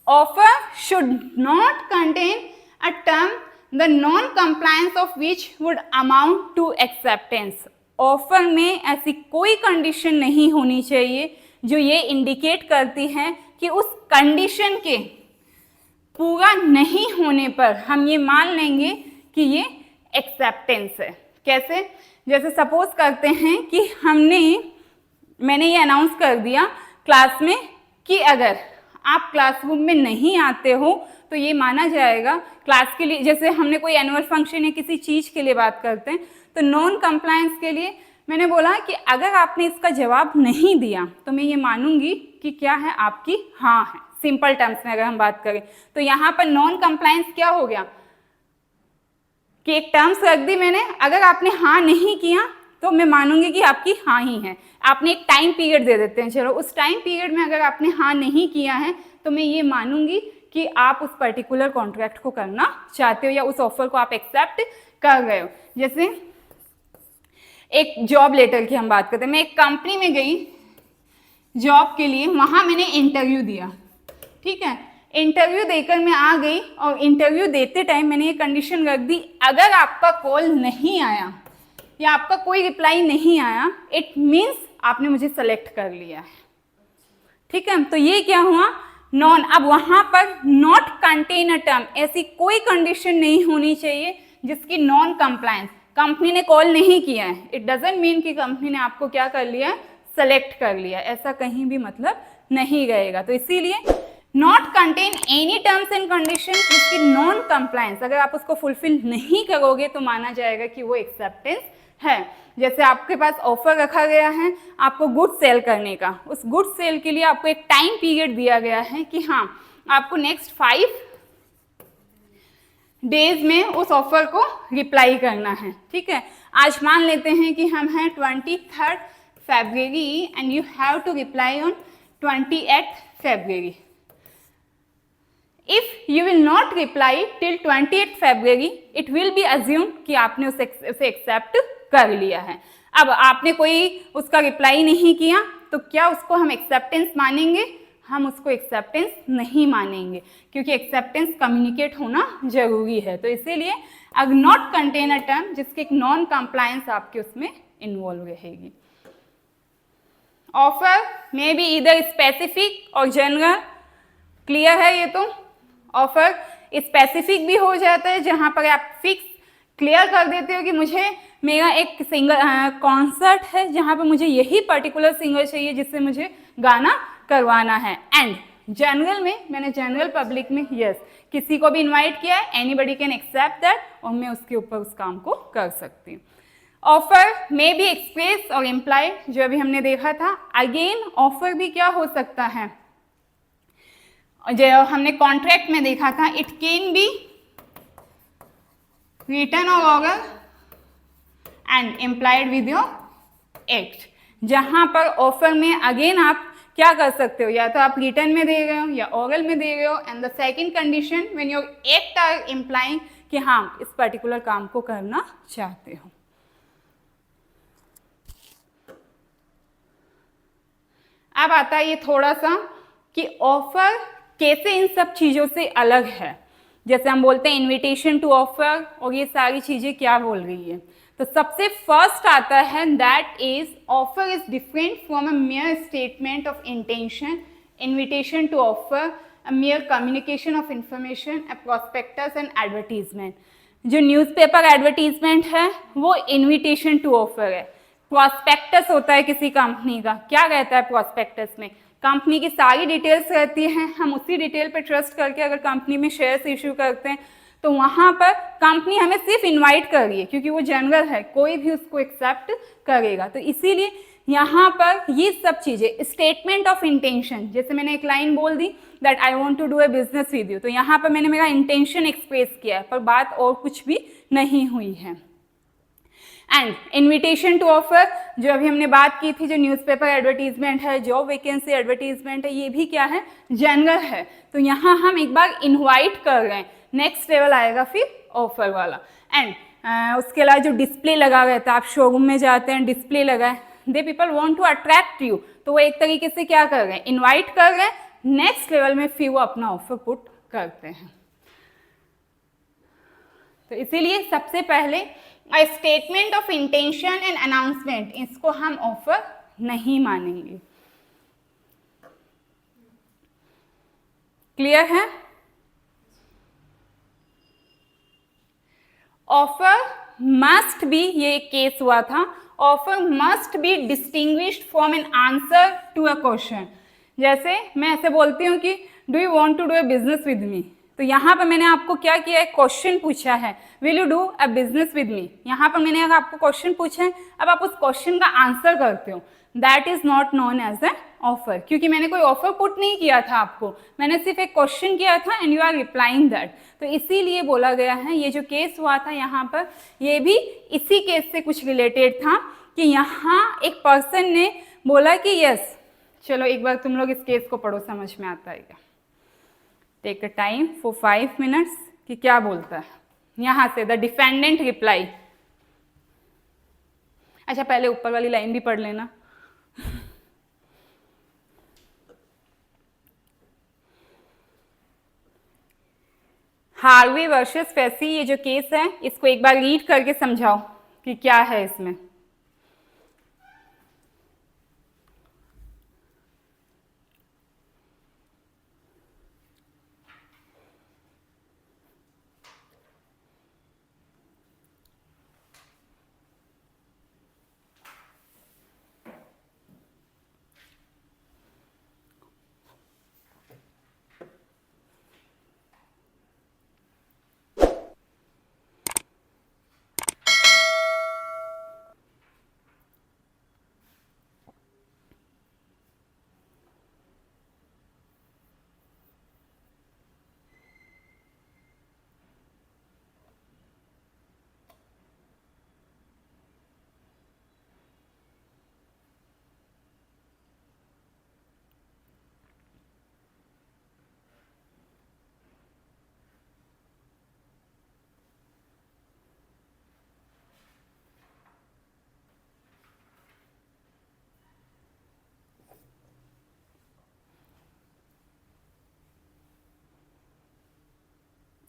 Offer should not contain a term the non compliance of which would amount to acceptance. Offer में ऐसी कोई कंडीशन नहीं होनी चाहिए जो ये इंडिकेट करती है कि उस कंडीशन के पूरा नहीं होने पर हम ये मान लेंगे कि ये एक्सेप्टेंस है। कैसे? जैसे सपोज करते हैं कि मैंने ये अनाउंस कर दिया क्लास में कि अगर आप क्लासरूम में नहीं आते हो तो ये माना जाएगा क्लास के लिए। जैसे हमने कोई एनुअल फंक्शन या किसी चीज़ के लिए बात करते हैं तो नॉन कंप्लायंस के लिए मैंने बोला कि अगर आपने इसका जवाब नहीं दिया तो मैं ये मानूंगी कि क्या है, आपकी हाँ है। सिंपल टर्म्स में अगर हम बात करें तो यहाँ पर नॉन कंप्लायंस क्या हो गया कि एक टर्म्स रख दी मैंने, अगर आपने हाँ नहीं किया तो मैं मानूंगी कि आपकी हाँ ही है। आपने एक टाइम पीरियड दे देते हैं, चलो उस टाइम पीरियड में अगर आपने हाँ नहीं किया है तो मैं ये मानूंगी कि आप उस पर्टिकुलर कॉन्ट्रैक्ट को करना चाहते हो या उस ऑफर को आप एक्सेप्ट कर रहे हो। जैसे एक जॉब लेटर की हम बात करते हैं, मैं एक कंपनी में गई जॉब के लिए, वहां मैंने इंटरव्यू दिया, ठीक है, इंटरव्यू देकर मैं आ गई और इंटरव्यू देते टाइम मैंने ये कंडीशन रख दी, अगर आपका कॉल नहीं आया या आपका कोई रिप्लाई नहीं आया, इट मीन्स आपने मुझे सेलेक्ट कर लिया है, ठीक है। तो ये क्या हुआ, नॉन। अब वहां पर नॉट कंटेन अ टर्म, ऐसी कोई कंडीशन नहीं होनी चाहिए जिसकी नॉन कंप्लायंस, कंपनी ने कॉल नहीं किया है, इट डजंट मीन कि कंपनी ने आपको क्या कर लिया है, सेलेक्ट कर लिया, ऐसा कहीं भी मतलब नहीं रहेगा। तो इसीलिए not contain any terms and condition जिसकी नॉन कंप्लायंस, अगर आप उसको फुलफिल नहीं करोगे तो माना जाएगा कि वो एक्सेप्टेंस है। जैसे आपके पास ऑफर रखा गया है आपको गुड सेल करने का, उस गुड सेल के लिए आपको एक टाइम पीरियड दिया गया है कि हाँ आपको नेक्स्ट 5 डेज में उस ऑफर को रिप्लाई करना है, ठीक है। आज मान लेते हैं कि हम हैं 23rd February and you have to reply on 28th February. If you will not reply till 28th February, it will be assumed कि आपने उसे एक्सेप्ट कर लिया है। अब आपने कोई उसका रिप्लाई नहीं किया तो क्या उसको हम एक्सेप्टेंस मानेंगे, हम उसको एक्सेप्टेंस नहीं मानेंगे, क्योंकि एक्सेप्टेंस कम्युनिकेट होना जरूरी है। तो इसीलिए अगर नॉट कंटेन अ टर्म जिसकी एक नॉन कंप्लायंस आपके उसमें इन्वॉल्व रहेगी। ऑफर में भी इधर स्पेसिफिक और जनरल, क्लियर है ये तो। ऑफर स्पेसिफिक भी हो जाता है जहां पर आप फिक्स क्लियर कर देते हो कि मुझे मेरा एक सिंगर कॉन्सर्ट है जहां पर मुझे यही पर्टिकुलर सिंगर चाहिए जिससे मुझे गाना करवाना है। एंड जनरल में मैंने जनरल पब्लिक में यस किसी को भी इनवाइट किया है, एनीबडी कैन एक्सेप्ट दैट, और मैं उसके ऊपर उस काम को कर सकती हूँ। ऑफर में भी एक्सप्रेस और इम्प्लाइड, जो अभी हमने देखा था। अगेन ऑफर भी क्या हो सकता है, जो हमने कॉन्ट्रैक्ट में देखा था, इट कैन बी रिटन और oral and implied with your act. जहां पर ऑफर में अगेन आप क्या कर सकते हो, या तो आप रिटन में दे रहे हो या ओरल में दे रहे हो, and the second condition when your act are implying कि हाँ इस पर्टिकुलर काम को करना चाहते हो। अब आता है ये थोड़ा सा कि ऑफर कैसे इन सब चीजों से अलग है। जैसे हम बोलते हैं इनविटेशन टू ऑफर, और ये सारी चीजें क्या बोल रही है। तो सबसे फर्स्ट आता है that is offer is different from a mere statement of intention. Invitation to offer a mere communication of information, a prospectus and advertisement. जो न्यूज़पेपर एडवर्टीजमेंट है वो इनविटेशन टू ऑफर है। प्रोस्पेक्टस होता है किसी कंपनी का, क्या रहता है प्रोस्पेक्टस में, कंपनी की सारी डिटेल्स रहती हैं, हम उसी डिटेल पे ट्रस्ट करके अगर कंपनी में शेयर्स इश्यू करते हैं तो वहाँ पर कंपनी हमें सिर्फ इनवाइट कर रही है क्योंकि वो जनरल है, कोई भी उसको एक्सेप्ट करेगा। तो इसीलिए यहाँ पर ये सब चीज़ें स्टेटमेंट ऑफ इंटेंशन, जैसे मैंने एक लाइन बोल दी that I want to do a business with you, तो यहाँ पर मैंने मेरा इंटेंशन एक्सप्रेस किया है पर बात और कुछ भी नहीं हुई है। एंड इनविटेशन टू ऑफर जो अभी हमने बात की थी, जो न्यूज़पेपर एडवर्टीजमेंट है, जॉब वैकेंसी एडवर्टीजमेंट है, ये भी क्या है, जनरल है। तो यहाँ हम एक बार इनवाइट कर रहे हैं, नेक्स्ट लेवल आएगा फिर ऑफर वाला। एंड उसके अलावा जो डिस्प्ले लगा रहता है, आप शोरूम में जाते हैं डिस्प्ले लगा है, they people want to attract you, तो वो एक तरीके से क्या कर रहे हैं, इनवाइट कर रहे हैं, नेक्स्ट लेवल में फिर वो अपना ऑफर पुट करते हैं। तो इसीलिए सबसे पहले statement of intention and announcement, इसको हम ऑफर नहीं मानेंगे। क्लियर है। ऑफर मस्ट बी, ये एक केस हुआ था, offer must be distinguished from an answer to a question. जैसे मैं ऐसे बोलती हूँ कि do you want to do a business with me, तो यहाँ पर मैंने आपको क्या किया है, क्वेश्चन पूछा है, will you do a business with मी। यहाँ पर मैंने अगर आपको क्वेश्चन पूछा है, अब आप उस क्वेश्चन का आंसर करते हो, that is not known as a offer, क्योंकि मैंने कोई ऑफर पुट नहीं किया था आपको, मैंने सिर्फ एक क्वेश्चन किया था and you are replying that. तो इसीलिए बोला गया है, ये जो केस हुआ था यहाँ पर, ये भी इसी केस से कुछ रिलेटेड था कि यहाँ एक पर्सन ने बोला कि यस, चलो एक बार तुम लोग इस केस को पढ़ो, समझ में आता है क्या। Take a time for 5 minutes कि क्या बोलता है यहाँ से, द डिफेंडेंट रिप्लाई। अच्छा पहले ऊपर वाली लाइन भी पढ़ लेना। हार्वी वर्सेस फेसी, ये जो केस है इसको एक बार रीड करके समझाओ कि क्या है इसमें।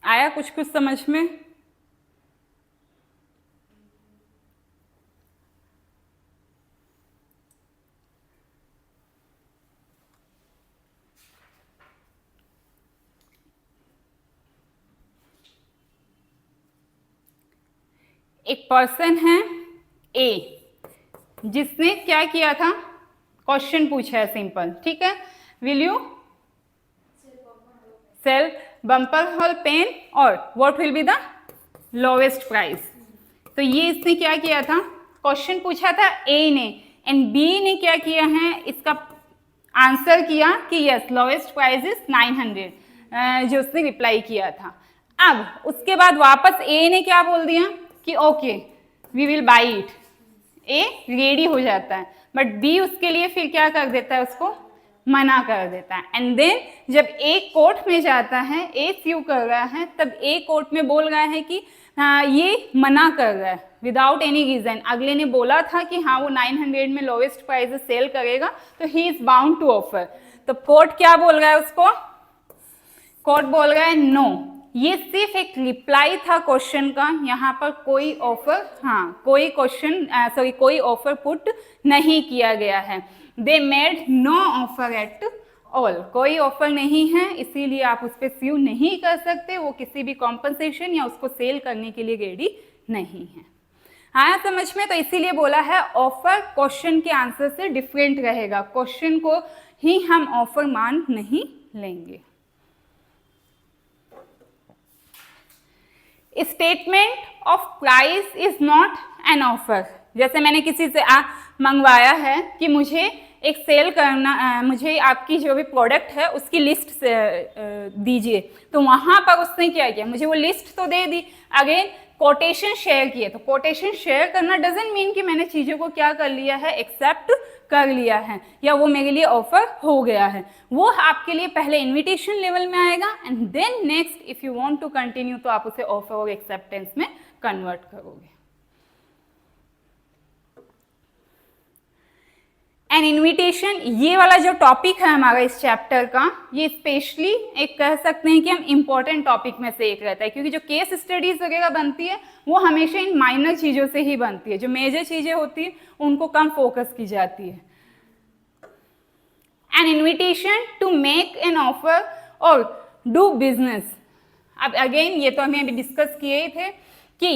आया कुछ कुछ समझ में? एक पर्सन है ए, जिसने क्या किया था, क्वेश्चन पूछा है सिंपल, ठीक है, will you sell bumper hall pen और what will be the lowest price. तो ये इसने क्या किया था, क्वेश्चन पूछा था ए ने, एंड बी ने क्या किया है, इसका आंसर किया कि यस लोवेस्ट प्राइस इज 900, जो उसने रिप्लाई किया था। अब उसके बाद वापस ए ने क्या बोल दिया कि okay we will buy it, A ready हो जाता है, बट बी उसके लिए फिर क्या कर देता है, उसको मना कर देता है। एंड देन जब ए कोर्ट में जाता है, ए स्यू कर रहा है, तब ए कोर्ट में बोल रहा है कि हाँ ये मना कर रहा है विदाउट एनी रीजन। अगले ने बोला था कि हाँ वो 900 में लोवेस्ट प्राइस सेल करेगा, तो he is bound to offer. तो कोर्ट क्या बोल रहा है उसको, कोर्ट बोल रहा है नो, ये सिर्फ एक रिप्लाई था क्वेश्चन का, यहाँ पर कोई ऑफर, हाँ कोई क्वेश्चन सॉरी कोई ऑफर पुट नहीं किया गया है। They made no offer at all, कोई ऑफर नहीं है, इसीलिए आप उस पर स्यू नहीं कर सकते, वो किसी भी कॉम्पनसेशन या उसको सेल करने के लिए रेडी नहीं है। आया समझ में? तो इसीलिए बोला है ऑफर क्वेश्चन के आंसर से डिफरेंट रहेगा, क्वेश्चन को ही हम ऑफर मान नहीं लेंगे। Statement of price is not an offer. जैसे मैंने किसी से मंगवाया है कि मुझे एक सेल करना, मुझे आपकी जो भी प्रोडक्ट है उसकी लिस्ट दीजिए, तो वहाँ पर उसने क्या किया, मुझे वो लिस्ट तो दे दी, अगेन कोटेशन शेयर किए। तो कोटेशन शेयर करना डजंट मीन कि मैंने चीज़ों को क्या कर लिया है, एक्सेप्ट कर लिया है या वो मेरे लिए ऑफर हो गया है। वो आपके लिए पहले इनविटेशन लेवल में आएगा and then next if you want to continue तो आप उसे ऑफर और एक्सेप्टेंस में कन्वर्ट करोगे। एन इन्विटेशन, ये वाला जो टॉपिक है हमारा इस चैप्टर का, ये स्पेशली एक कह सकते हैं कि हम इम्पॉर्टेंट टॉपिक में से एक रहता है, क्योंकि जो केस स्टडीज वगैरह बनती है वो हमेशा इन माइनर चीज़ों से ही बनती है, जो मेजर चीज़ें होती हैं उनको कम फोकस की जाती है। An invitation to make an offer और डू बिजनेस। अब अगेन ये तो हमें अभी डिस्कस किए ही थे कि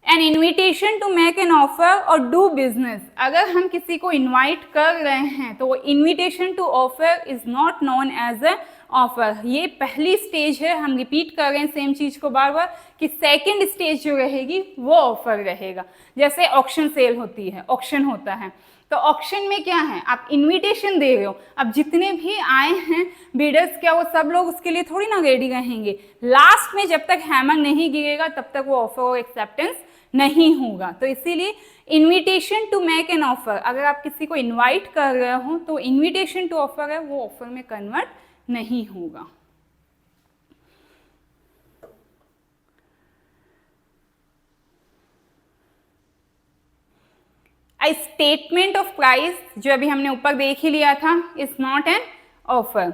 an invitation to make an offer और डू बिजनेस, अगर हम किसी को इन्वाइट कर रहे हैं तो वो invitation to offer is not known as a offer. ये पहली स्टेज है, हम रिपीट कर रहे हैं सेम चीज को बार बार कि सेकंड स्टेज जो रहेगी वो ऑफर रहेगा। जैसे ऑक्शन सेल होती है, ऑक्शन होता है, तो ऑक्शन में क्या है, आप इनविटेशन दे रहे हो, अब जितने भी आए हैं बिडर्स, क्या वो सब लोग उसके लिए थोड़ी ना रेडी रहेंगे। लास्ट में जब तक हैमर नहीं गिरेगा तब तक वो ऑफर और एक्सेप्टेंस नहीं होगा। तो इसीलिए invitation to make an offer, अगर आप किसी को इनवाइट कर रहे हो तो इनविटेशन टू ऑफर है, वो ऑफर में कन्वर्ट नहीं होगा। A statement of price, जो अभी हमने ऊपर देख ही लिया था, is not an offer.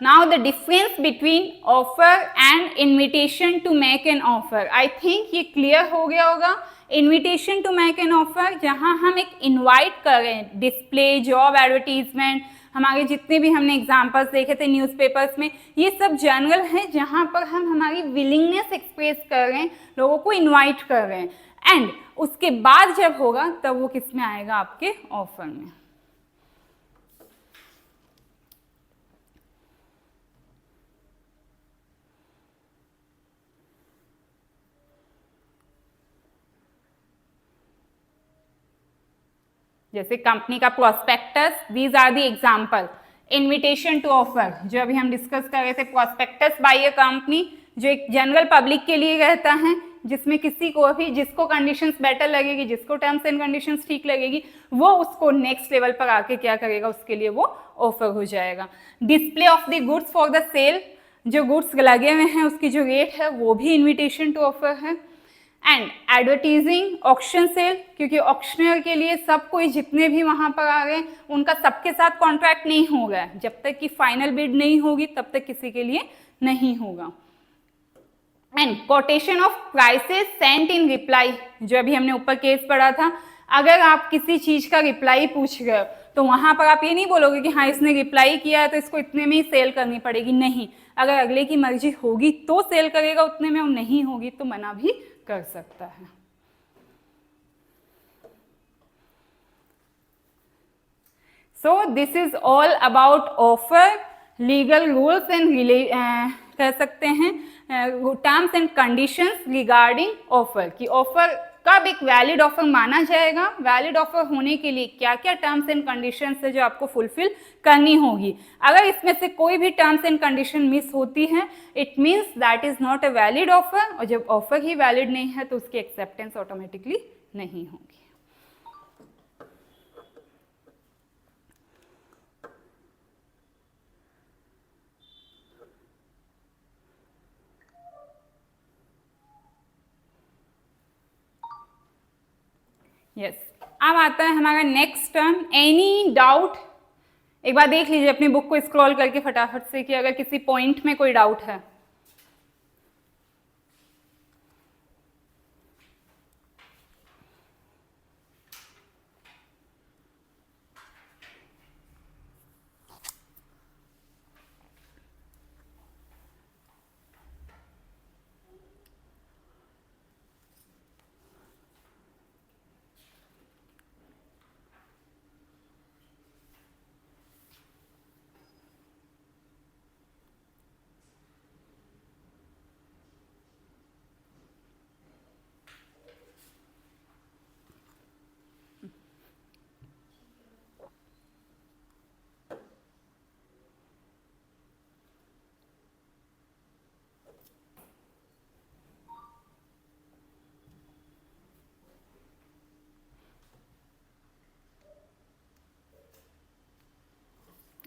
Now the difference between offer and invitation to make an offer. I think ये clear हो गया होगा। Invitation to make an offer, जहाँ हम एक invite कर रहे हैं, display, job advertisement, हमारे जितने भी हमने एग्जाम्पल्स देखे थे न्यूज़पेपर्स में, ये सब जनरल है जहाँ पर हम हमारी विलिंगनेस एक्सप्रेस कर रहे हैं, लोगों को इनवाइट कर रहे हैं, एंड उसके बाद जब होगा तब वो किस में आएगा, आपके ऑफर में। जैसे कंपनी का prospectus, these are the example. Invitation to offer, जो अभी हम डिस्कस कर रहे थे, प्रोस्पेक्टस बाय अ कंपनी, जो एक जनरल पब्लिक के लिए रहता है, जिसमें किसी को भी जिसको कंडीशंस बेटर लगेगी, जिसको टर्म्स एंड कंडीशंस ठीक लगेगी, वो उसको नेक्स्ट लेवल पर आके क्या करेगा, उसके लिए वो ऑफर हो जाएगा। Display of the goods for the sale, जो गुड्स लगे हुए हैं उसकी जो रेट है वो भी इन्विटेशन टू ऑफर है। एंड एडवर्टीजिंग ऑक्शन सेल, क्योंकि ऑक्शनर के लिए सब कोई जितने भी वहां पर आ गए उनका सबके साथ कॉन्ट्रैक्ट नहीं होगा, जब तक कि फाइनल बिड नहीं होगी तब तक किसी के लिए नहीं होगा। And quotation of prices sent in reply, जो अभी हमने ऊपर केस पढ़ा था, अगर आप किसी चीज का रिप्लाई पूछ रहे हो तो वहां पर आप ये नहीं बोलोगे कि हाँ इसने रिप्लाई किया है तो इसको इतने में ही सेल करनी पड़ेगी, नहीं, अगर अगले की मर्जी होगी तो सेल करेगा उतने में, और नहीं होगी तो मना भी कर सकता है। So this is all about offer, legal rules and कह सकते हैं terms and conditions regarding offer, कि ऑफर कब एक वैलिड ऑफर माना जाएगा, वैलिड ऑफर होने के लिए क्या क्या टर्म्स एंड कंडीशंस है जो आपको फुलफिल करनी होगी। अगर इसमें से कोई भी टर्म्स एंड कंडीशन मिस होती है, it means that is not a valid offer, और जब ऑफर ही वैलिड नहीं है तो उसकी एक्सेप्टेंस ऑटोमेटिकली नहीं होगी। यस, अब आता है हमारा नेक्स्ट टर्म, एनी डाउट। एक बार देख लीजिए अपनी बुक को स्क्रॉल करके फटाफट से कि अगर किसी पॉइंट में कोई डाउट है।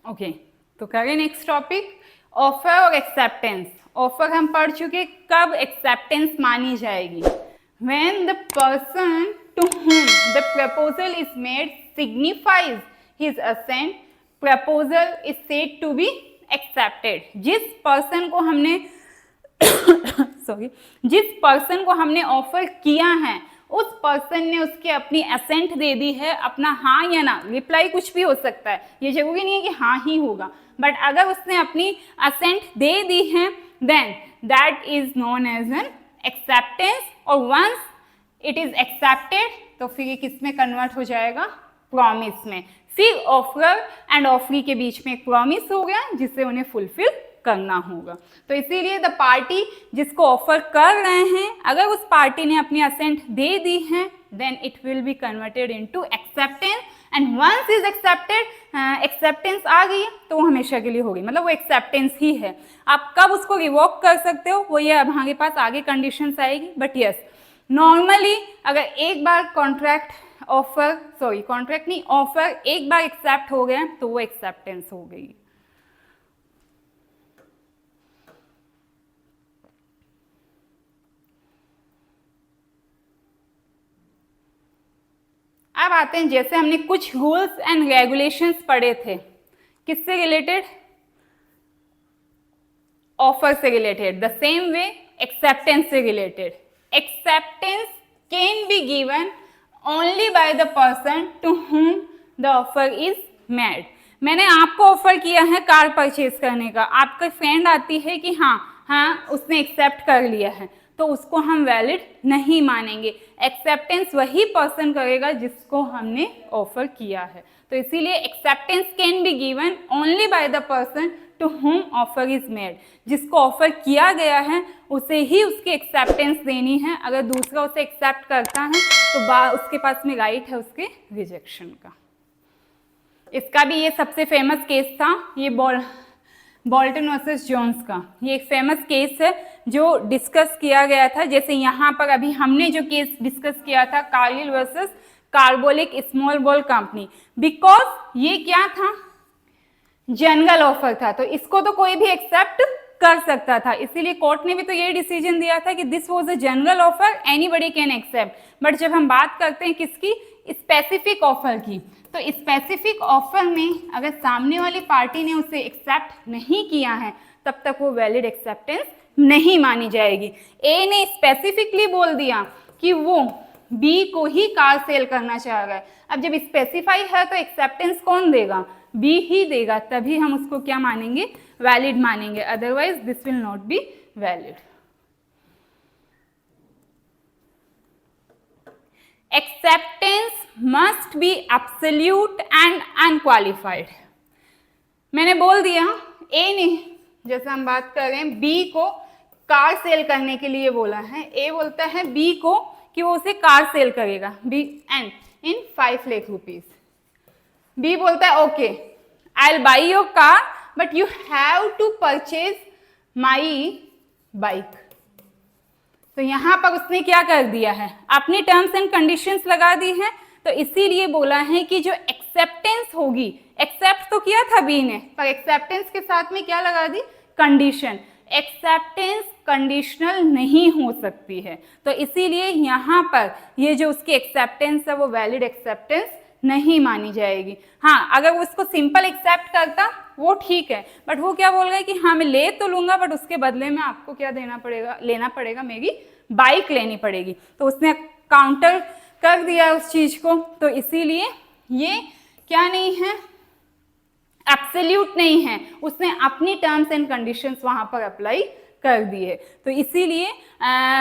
ओके, तो करें नेक्स्ट टॉपिक, ऑफर और एक्सेप्टेंस। ऑफर हम पढ़ चुके, कब एक्सेप्टेंस मानी जाएगी, when the person to whom the proposal is made signifies his assent, proposal is said to be accepted। जिस पर्सन को हमने सॉरी जिस पर्सन को हमने ऑफर किया है उस पर्सन ने उसके अपनी असेंट दे दी है, अपना हाँ या ना, रिप्लाई कुछ भी हो सकता है, ये जरूरी नहीं है कि हाँ ही होगा, बट अगर उसने अपनी असेंट दे दी है then that is known as an acceptance, और वंस इट इज एक्सेप्टेड तो फिर ये किस में कन्वर्ट हो जाएगा, प्रॉमिस में। फिर ऑफर एंड ऑफरी के बीच में एक प्रॉमिस हो गया जिसे उन्हें फुलफिल करना होगा। तो इसीलिए द पार्टी जिसको ऑफर कर रहे हैं, अगर उस पार्टी ने अपनी असेंट दे दी है, then it will be converted into acceptance, and once is accepted, acceptance आ गई तो वो हमेशा के लिए होगी, मतलब वो एक्सेप्टेंस ही है। आप कब उसको रिवोक कर सकते हो, वो ये अब हमारे पास आगे कंडीशंस आएगी, बट यस नॉर्मली अगर एक बार कॉन्ट्रैक्ट नहीं, ऑफर एक बार एक्सेप्ट हो गया तो वो एक्सेप्टेंस हो गई। अब आते हैं, जैसे हमने कुछ रूल्स एंड रेगुलेशंस पढ़े थे, किससे रिलेटेड, ऑफर से related, the same way acceptance से related. Acceptance can be given only by the person to whom the offer is made. मैंने आपको ऑफर किया है कार परचेज करने का, आपका फ्रेंड आती है कि हाँ उसने एक्सेप्ट कर लिया है, तो उसको हम वैलिड नहीं मानेंगे। एक्सेप्टेंस वही पर्सन करेगा जिसको हमने ऑफर किया है। तो इसीलिए acceptance can be given only by the person to whom offer is made. जिसको ऑफर किया गया है उसे ही उसकी एक्सेप्टेंस देनी है। अगर दूसरा उसे एक्सेप्ट करता है तो उसके पास में राइट है उसके रिजेक्शन का। इसका भी ये सबसे फेमस केस था, ये बोल्टन वर्सेस जोन्स का। ये एक फेमस केस है जो डिस्कस किया गया था। जैसे यहाँ पर अभी हमने जो केस डिस्कस किया था, Kargil versus Carbolic small ball company, because ये क्या था, जनरल ऑफर था, तो इसको तो कोई भी एक्सेप्ट कर सकता था। इसीलिए कोर्ट ने भी तो ये डिसीजन दिया था कि this was a general offer, anybody can accept. But जब हम बात करते हैं किसकी, स्पेसिफिक ऑफर की, तो स्पेसिफिक ऑफर में अगर सामने वाली पार्टी ने उसे एक्सेप्ट नहीं किया है तब तक वो वैलिड एक्सेप्टेंस नहीं मानी जाएगी। ए ने स्पेसिफिकली बोल दिया कि वो बी को ही कार सेल करना चाह रहा है। अब जब स्पेसिफाई है तो एक्सेप्टेंस कौन देगा, बी ही देगा, तभी हम उसको क्या मानेंगे, वैलिड मानेंगे, otherwise this will not be valid. Acceptance must be absolute and unqualified. मैंने बोल दिया ए ने, जैसे हम बात कर रहे हैं, बी को कार सेल करने के लिए बोला है। ए बोलता है बी को कि वो उसे कार सेल करेगा, B and in 5 lakh rupees. B बोलता है okay I will buy your car but you have to purchase my bike. तो यहां पर उसने क्या कर दिया है, अपनी टर्म्स एंड कंडीशंस लगा दी है। तो इसीलिए बोला है कि जो एक्सेप्टेंस होगी, एक्सेप्ट तो किया था बी ने, पर एक्सेप्टेंस के साथ में क्या लगा दी, कंडीशन। एक्सेप्टेंस कंडीशनल नहीं हो सकती है, तो इसीलिए यहाँ पर ये जो उसकी एक्सेप्टेंस है वो वैलिड एक्सेप्टेंस नहीं मानी जाएगी। हाँ, अगर वो उसको सिंपल एक्सेप्ट करता वो ठीक है, बट वो क्या बोल रहा है कि हाँ मैं ले तो लूंगा बट उसके बदले में आपको क्या देना पड़ेगा, लेना पड़ेगा, मेरी बाइक लेनी पड़ेगी। तो उसने काउंटर कर दिया उस चीज को। तो इसीलिए ये क्या नहीं है, एब्सोल्यूट नहीं है, उसने अपनी टर्म्स एंड कंडीशंस वहां पर अप्लाई कर दिए। तो इसीलिए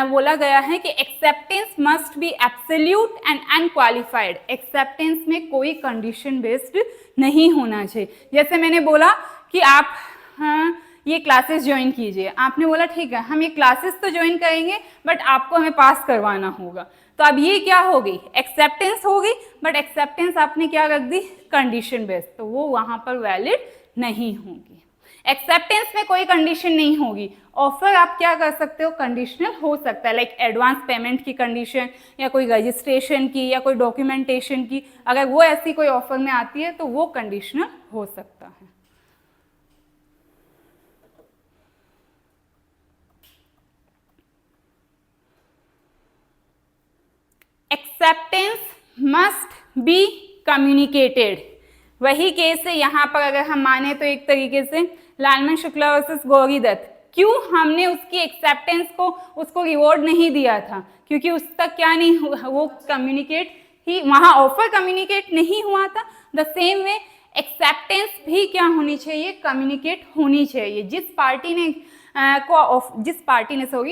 बोला गया है कि acceptance must be absolute and unqualified. Acceptance में कोई कंडीशन बेस्ड नहीं होना चाहिए। जैसे मैंने बोला कि आप ये क्लासेस ज्वाइन कीजिए, आपने बोला ठीक है हम ये क्लासेस तो ज्वाइन करेंगे बट आपको हमें पास करवाना होगा। तो अब ये क्या हो गई, एक्सेप्टेंस हो गई, बट एक्सेप्टेंस आपने क्या रख दी, कंडीशन बेस्ड, तो वो वहां पर वैलिड नहीं होगी। एक्सेप्टेंस में कोई कंडीशन नहीं होगी। ऑफर आप क्या कर सकते हो, कंडीशनल हो सकता है, लाइक एडवांस पेमेंट की कंडीशन या कोई रजिस्ट्रेशन की या कोई डॉक्यूमेंटेशन की, अगर वो ऐसी कोई ऑफर में आती है तो वो कंडीशनल हो सकता है। Acceptance must be communicated. वही केस है यहाँ पर, अगर हम माने तो एक तरीके से लालमन शुक्ला वर्सेस गौरी दत्त। क्यों हमने उसकी एक्सेप्टेंस को, उसको रिवॉर्ड नहीं दिया था, क्योंकि उस तक क्या नहीं हुआ, वो कम्युनिकेट ही, वहाँ ऑफर कम्युनिकेट नहीं हुआ था। द सेम वे एक्सेप्टेंस भी क्या होनी चाहिए, कम्युनिकेट होनी चाहिए। जिस पार्टी ने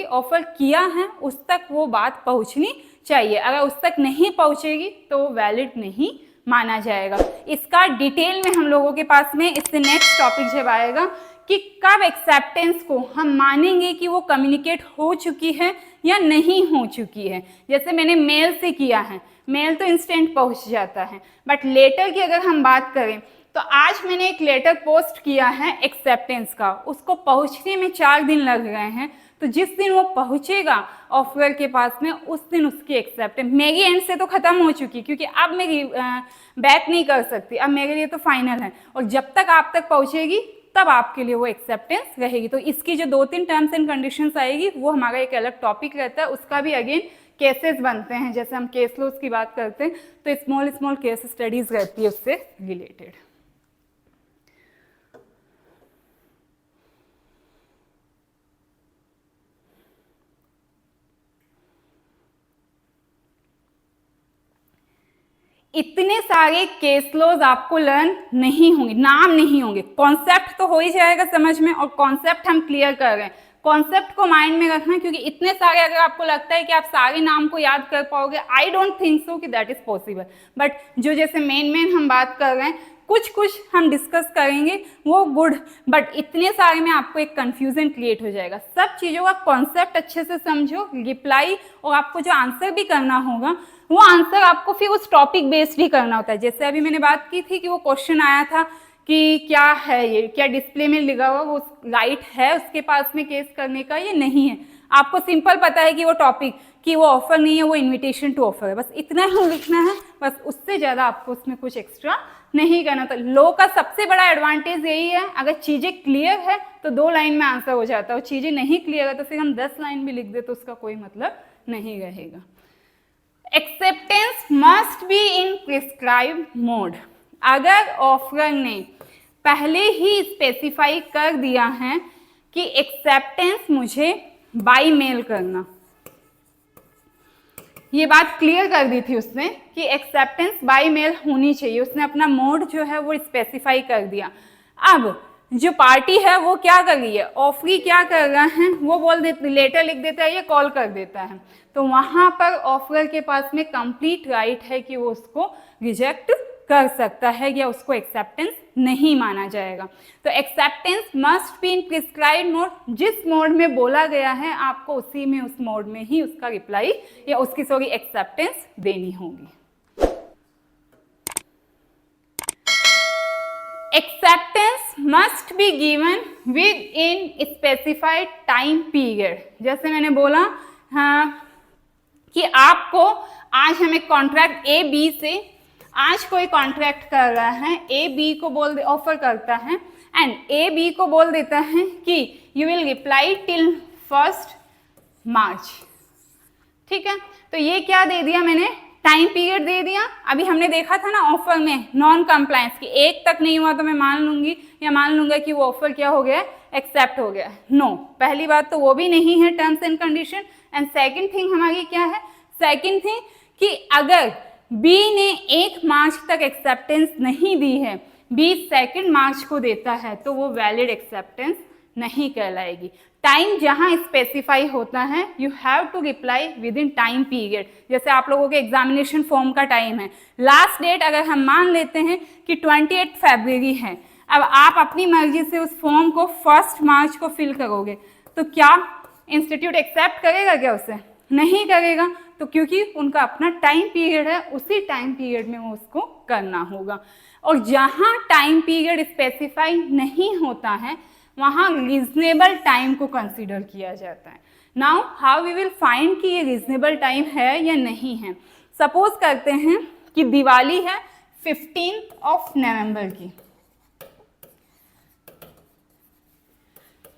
ऑफर किया है उस तक वो बात पहुंचनी चाहिए। अगर उस तक नहीं पहुंचेगी तो वो वैलिड नहीं माना जाएगा। इसका डिटेल में हम लोगों के पास में इससे नेक्स्ट टॉपिक जब आएगा कि कब एक्सेप्टेंस को हम मानेंगे कि वो कम्युनिकेट हो चुकी है या नहीं हो चुकी है। जैसे मैंने मेल से किया है, मेल तो इंस्टेंट पहुंच जाता है, बट लेटर की अगर हम बात करें तो आज मैंने एक लेटर पोस्ट किया है एक्सेप्टेंस का, उसको पहुंचने में 4 दिन लग गए हैं। तो जिस दिन वो पहुंचेगा ऑफर के पास में, उस दिन उसकी एक्सेप्टेंस मेरी एंड से तो ख़त्म हो चुकी, क्योंकि अब मेरी बैक नहीं कर सकती, अब मेरे लिए तो फाइनल है। और जब तक आप तक पहुंचेगी तब आपके लिए वो एक्सेप्टेंस रहेगी। तो इसकी जो 2-3 टर्म्स एंड कंडीशंस आएगी वो हमारा एक अलग टॉपिक रहता है, उसका भी अगेन केसेस बनते हैं। जैसे हम केस लॉज की बात करते हैं तो स्मॉल स्मॉल केस स्टडीज रहती है उससे रिलेटेड। इतने सारे केस लॉज आपको लर्न नहीं होंगे, नाम नहीं होंगे, कॉन्सेप्ट तो हो ही जाएगा समझ में, और कॉन्सेप्ट हम क्लियर कर रहे हैं। कॉन्सेप्ट को माइंड में रखना, क्योंकि इतने सारे अगर आपको लगता है कि आप सारे नाम को याद कर पाओगे, आई डोंट थिंक सो कि दैट इज पॉसिबल। बट जो जैसे मेन हम बात कर रहे हैं, कुछ हम डिस्कस करेंगे वो गुड, बट इतने सारे में आपको एक कंफ्यूजन क्रिएट हो जाएगा। सब चीज़ों का कॉन्सेप्ट अच्छे से समझो, रिप्लाई, और आपको जो आंसर भी करना होगा वो आंसर आपको फिर उस टॉपिक बेस्ड ही करना होता है। जैसे अभी मैंने बात की थी कि वो क्वेश्चन आया था कि क्या है ये, क्या डिस्प्ले में लिखा हुआ वो राइट है उसके पास में केस करने का या नहीं है। आपको सिंपल पता है कि वो टॉपिक, कि वो ऑफर नहीं है, वो इन्विटेशन टू ऑफर है, बस इतना ही लिखना है, बस उससे ज़्यादा आपको उसमें कुछ एक्स्ट्रा नहीं करना। तो लो का सबसे बड़ा एडवांटेज यही है, अगर चीज़ें क्लियर है तो 2 लाइन में आंसर हो जाता है, और चीज़ें नहीं क्लियर है तो फिर हम 10 लाइन भी लिख दे तो उसका कोई मतलब नहीं रहेगा। Acceptance must be in prescribe mode. अगर ऑफर ने पहले ही स्पेसिफाई कर दिया है कि एक्सेप्टेंस मुझे बाय मेल करना, ये बात क्लियर कर दी थी उसने कि एक्सेप्टेंस बाय मेल होनी चाहिए, उसने अपना मोड जो है वो स्पेसिफाई कर दिया। अब जो पार्टी है वो क्या कर रही है, ऑफरी क्या कर रहा है, वो बोल देते, लेटर लिख देता है या कॉल कर देता है, तो वहां पर ऑफर के पास में कंप्लीट राइट है कि वो उसको रिजेक्ट कर सकता है या उसको एक्सेप्टेंस नहीं माना जाएगा। तो acceptance must be in prescribed mode, जिस मोड में बोला गया है आपको उसी में, उस मोड में ही उसका रिप्लाई या उसकी एक्सेप्टेंस देनी होगी। Acceptance must be given with in specified time period. जैसे मैंने बोला हाँ कि आपको आज हम एक कॉन्ट्रैक्ट ए बी से, आज कोई कॉन्ट्रैक्ट कर रहा है, ए बी को बोल दे, ऑफर करता है, एंड ए बी को बोल देता है कि यू विल रिप्लाई टिल 1 मार्च। ठीक है, तो ये क्या दे दिया मैंने, टाइम पीरियड दे दिया। अभी हमने देखा था ना ऑफर में नॉन कंप्लायंस की, 1 तक नहीं हुआ तो मैं मान लूंगी या मान लूंगा कि वो ऑफर क्या हो गया, एक्सेप्ट हो गया। नो, पहली बात तो वो भी नहीं है terms and condition. And second thing हमारी क्या है, सेकंड थिंग कि अगर बी ने 1 मार्च तक एक्सेप्टेंस नहीं दी है, बी 2 मार्च को देता है, तो वो वैलिड एक्सेप्टेंस नहीं कहलाएगी। टाइम जहां स्पेसिफाई होता है, you have to reply within time period. जैसे आप लोगों के एग्जामिनेशन फॉर्म का टाइम है, लास्ट डेट अगर हम मान लेते हैं कि 28 फरवरी है, अब आप अपनी मर्जी से उस फॉर्म को 1 मार्च को फिल करोगे, तो क्या इंस्टीट्यूट एक्सेप्ट करेगा क्या उसे? नहीं करेगा। तो क्योंकि उनका अपना टाइम पीरियड है, उसी टाइम पीरियड में वो उसको करना होगा। और जहां टाइम पीरियड स्पेसिफाई नहीं होता है वहां रीजनेबल टाइम को कंसीडर किया जाता है। Now how we will find कि ये रीजनेबल टाइम है या नहीं है। सपोज करते हैं कि दिवाली है 15 नवंबर की,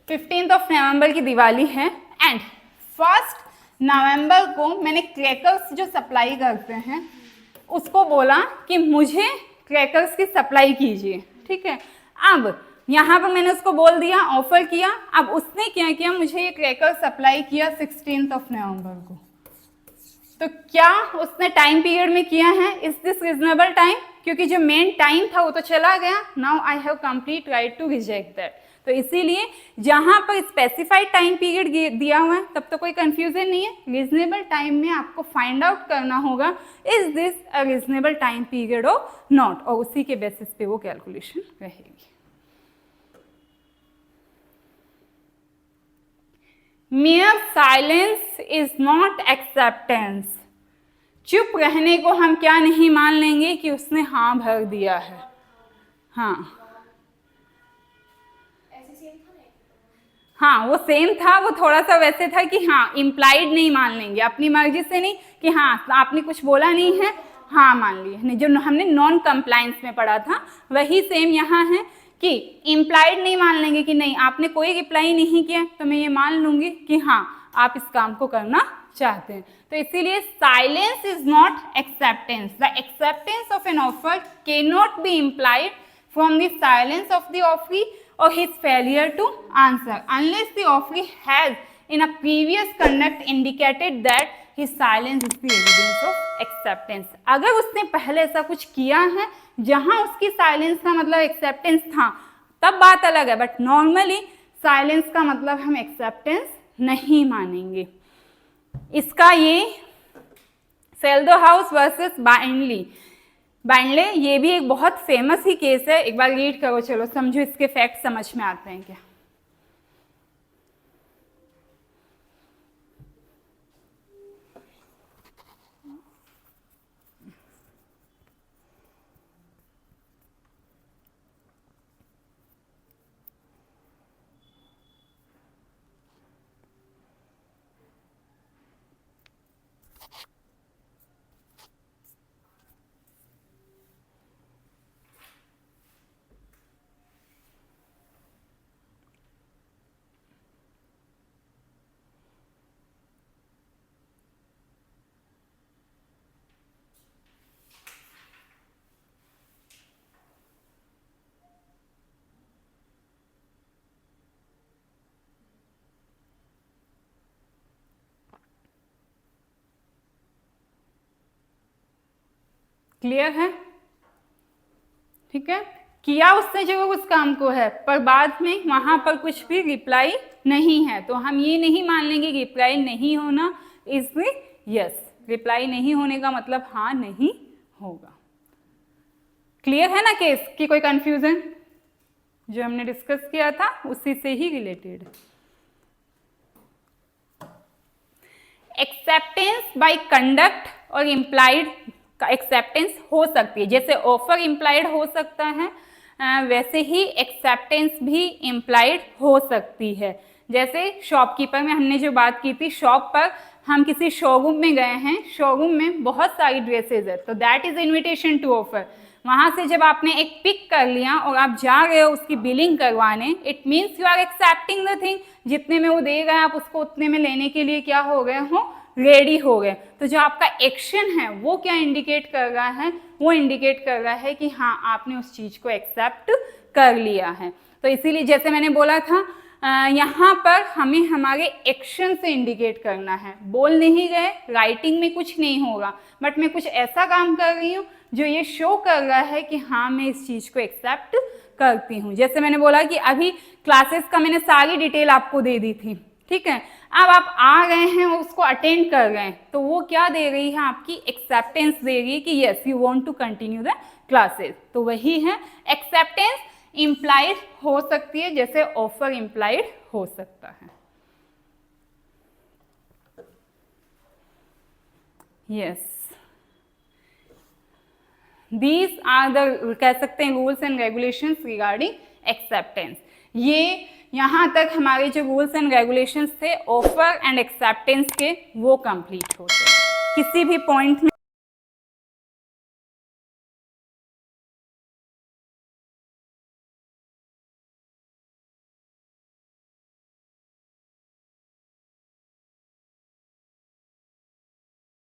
15 नवंबर की दिवाली है, एंड 1 नवंबर को मैंने क्रैकर्स जो सप्लाई करते हैं उसको बोला कि मुझे क्रैकर्स की सप्लाई कीजिए। ठीक है, अब यहाँ पर मैंने उसको बोल दिया, ऑफर किया। अब उसने क्या किया, मुझे ये क्रैकर सप्लाई किया 16 नवंबर को। तो क्या उसने टाइम पीरियड में किया है, इज दिस रीजनेबल टाइम, क्योंकि जो मेन टाइम था वो तो चला गया, now I have complete right to reject that. तो इसीलिए जहां पर स्पेसिफाइड टाइम पीरियड दिया हुआ है तब तो कोई कंफ्यूजन नहीं है। रीजनेबल टाइम में आपको फाइंड आउट करना होगा is this a reasonable time period और नॉट, और उसी के बेसिस पे वो कैलकुलेशन रहेगी। mere silence is not acceptance। चुप रहने को हम क्या नहीं मान लेंगे कि उसने हाँ भर दिया है। हाँ ऐसे सेम था ना? हाँ वो सेम था, वो थोड़ा सा वैसे था कि हाँ इम्प्लाइड नहीं मान लेंगे, अपनी मर्जी से नहीं कि हाँ आपने कुछ बोला नहीं है हाँ मान लिया, नहीं जो हमने नॉन कंप्लायंस में पढ़ा था वही सेम यहाँ है कि इम्प्लाइड नहीं मान लेंगे कि नहीं आपने कोई रिप्लाई नहीं किया तो मैं ये मान लूंगी कि हाँ आप इस काम को करना चाहते हैं। तो इसीलिए silence is not acceptance. The acceptance of N offer can not be implied from the silence of the offeree or his failure to answer unless the offeree has in a previous conduct indicated that his silence is the evidence of acceptance। अगर उसने पहले ऐसा कुछ किया है जहां उसकी silence का मतलब एक्सेप्टेंस था तब बात अलग है, बट नॉर्मली साइलेंस का मतलब हम एक्सेप्टेंस नहीं मानेंगे। इसका ये फेल्दो हाउस वर्सेस बाइंडले ये भी एक बहुत फेमस ही केस है, एक बार रीड करो, चलो समझो इसके फैक्ट समझ में आते हैं क्या। क्लियर है? ठीक है, किया उसने जरूर उस काम को है पर बाद में वहां पर कुछ भी रिप्लाई नहीं है, तो हम ये नहीं मान लेंगे कि रिप्लाई नहीं होना इज यस। रिप्लाई नहीं होने का मतलब हाँ नहीं होगा। क्लियर है ना केस की कोई कंफ्यूजन? जो हमने डिस्कस किया था उसी से ही रिलेटेड। एक्सेप्टेंस बाय कंडक्ट और इम्प्लाइड एक्सेप्टेंस हो सकती है, जैसे ऑफर इम्प्लाइड हो सकता है वैसे ही एक्सेप्टेंस भी इम्प्लाइड हो सकती है। जैसे शॉपकीपर में हमने जो बात की थी, शॉप पर हम किसी शोरूम में गए हैं, शोरूम में बहुत सारी ड्रेसेज है तो that is invitation to offer. वहां से जब आपने एक पिक कर लिया और आप जा रहे हो उसकी बिलिंग करवाने, it means you are accepting the thing, जितने में वो देगा आप उसको उतने में लेने के लिए क्या हो गए हो, रेडी हो गए। तो जो आपका एक्शन है वो क्या इंडिकेट कर रहा है, वो इंडिकेट कर रहा है कि हाँ आपने उस चीज को एक्सेप्ट कर लिया है। तो इसीलिए जैसे मैंने बोला था यहाँ पर हमें हमारे एक्शन से इंडिकेट करना है, बोल नहीं गए, राइटिंग में कुछ नहीं होगा, बट मैं कुछ ऐसा काम कर रही हूँ जो ये शो कर रहा है कि हाँ मैं इस चीज को एक्सेप्ट करती हूँ। जैसे मैंने बोला कि अभी क्लासेस का मैंने सारी डिटेल आपको दे दी थी, ठीक है, अब आप आ गए हैं और उसको अटेंड कर रहे हैं तो वो क्या दे रही है, आपकी एक्सेप्टेंस दे रही है कि yes you want to continue the classes. तो वही है, एक्सेप्टेंस इम्प्लाइड हो सकती है जैसे ऑफर इम्प्लाइड हो सकता है। यस, दीज आर द कह सकते हैं rules and regulations regarding acceptance. ये यहाँ तक हमारे जो रूल्स एंड रेगुलेशंस थे ऑफर एंड एक्सेप्टेंस के वो कंप्लीट होते हैं। किसी भी पॉइंट में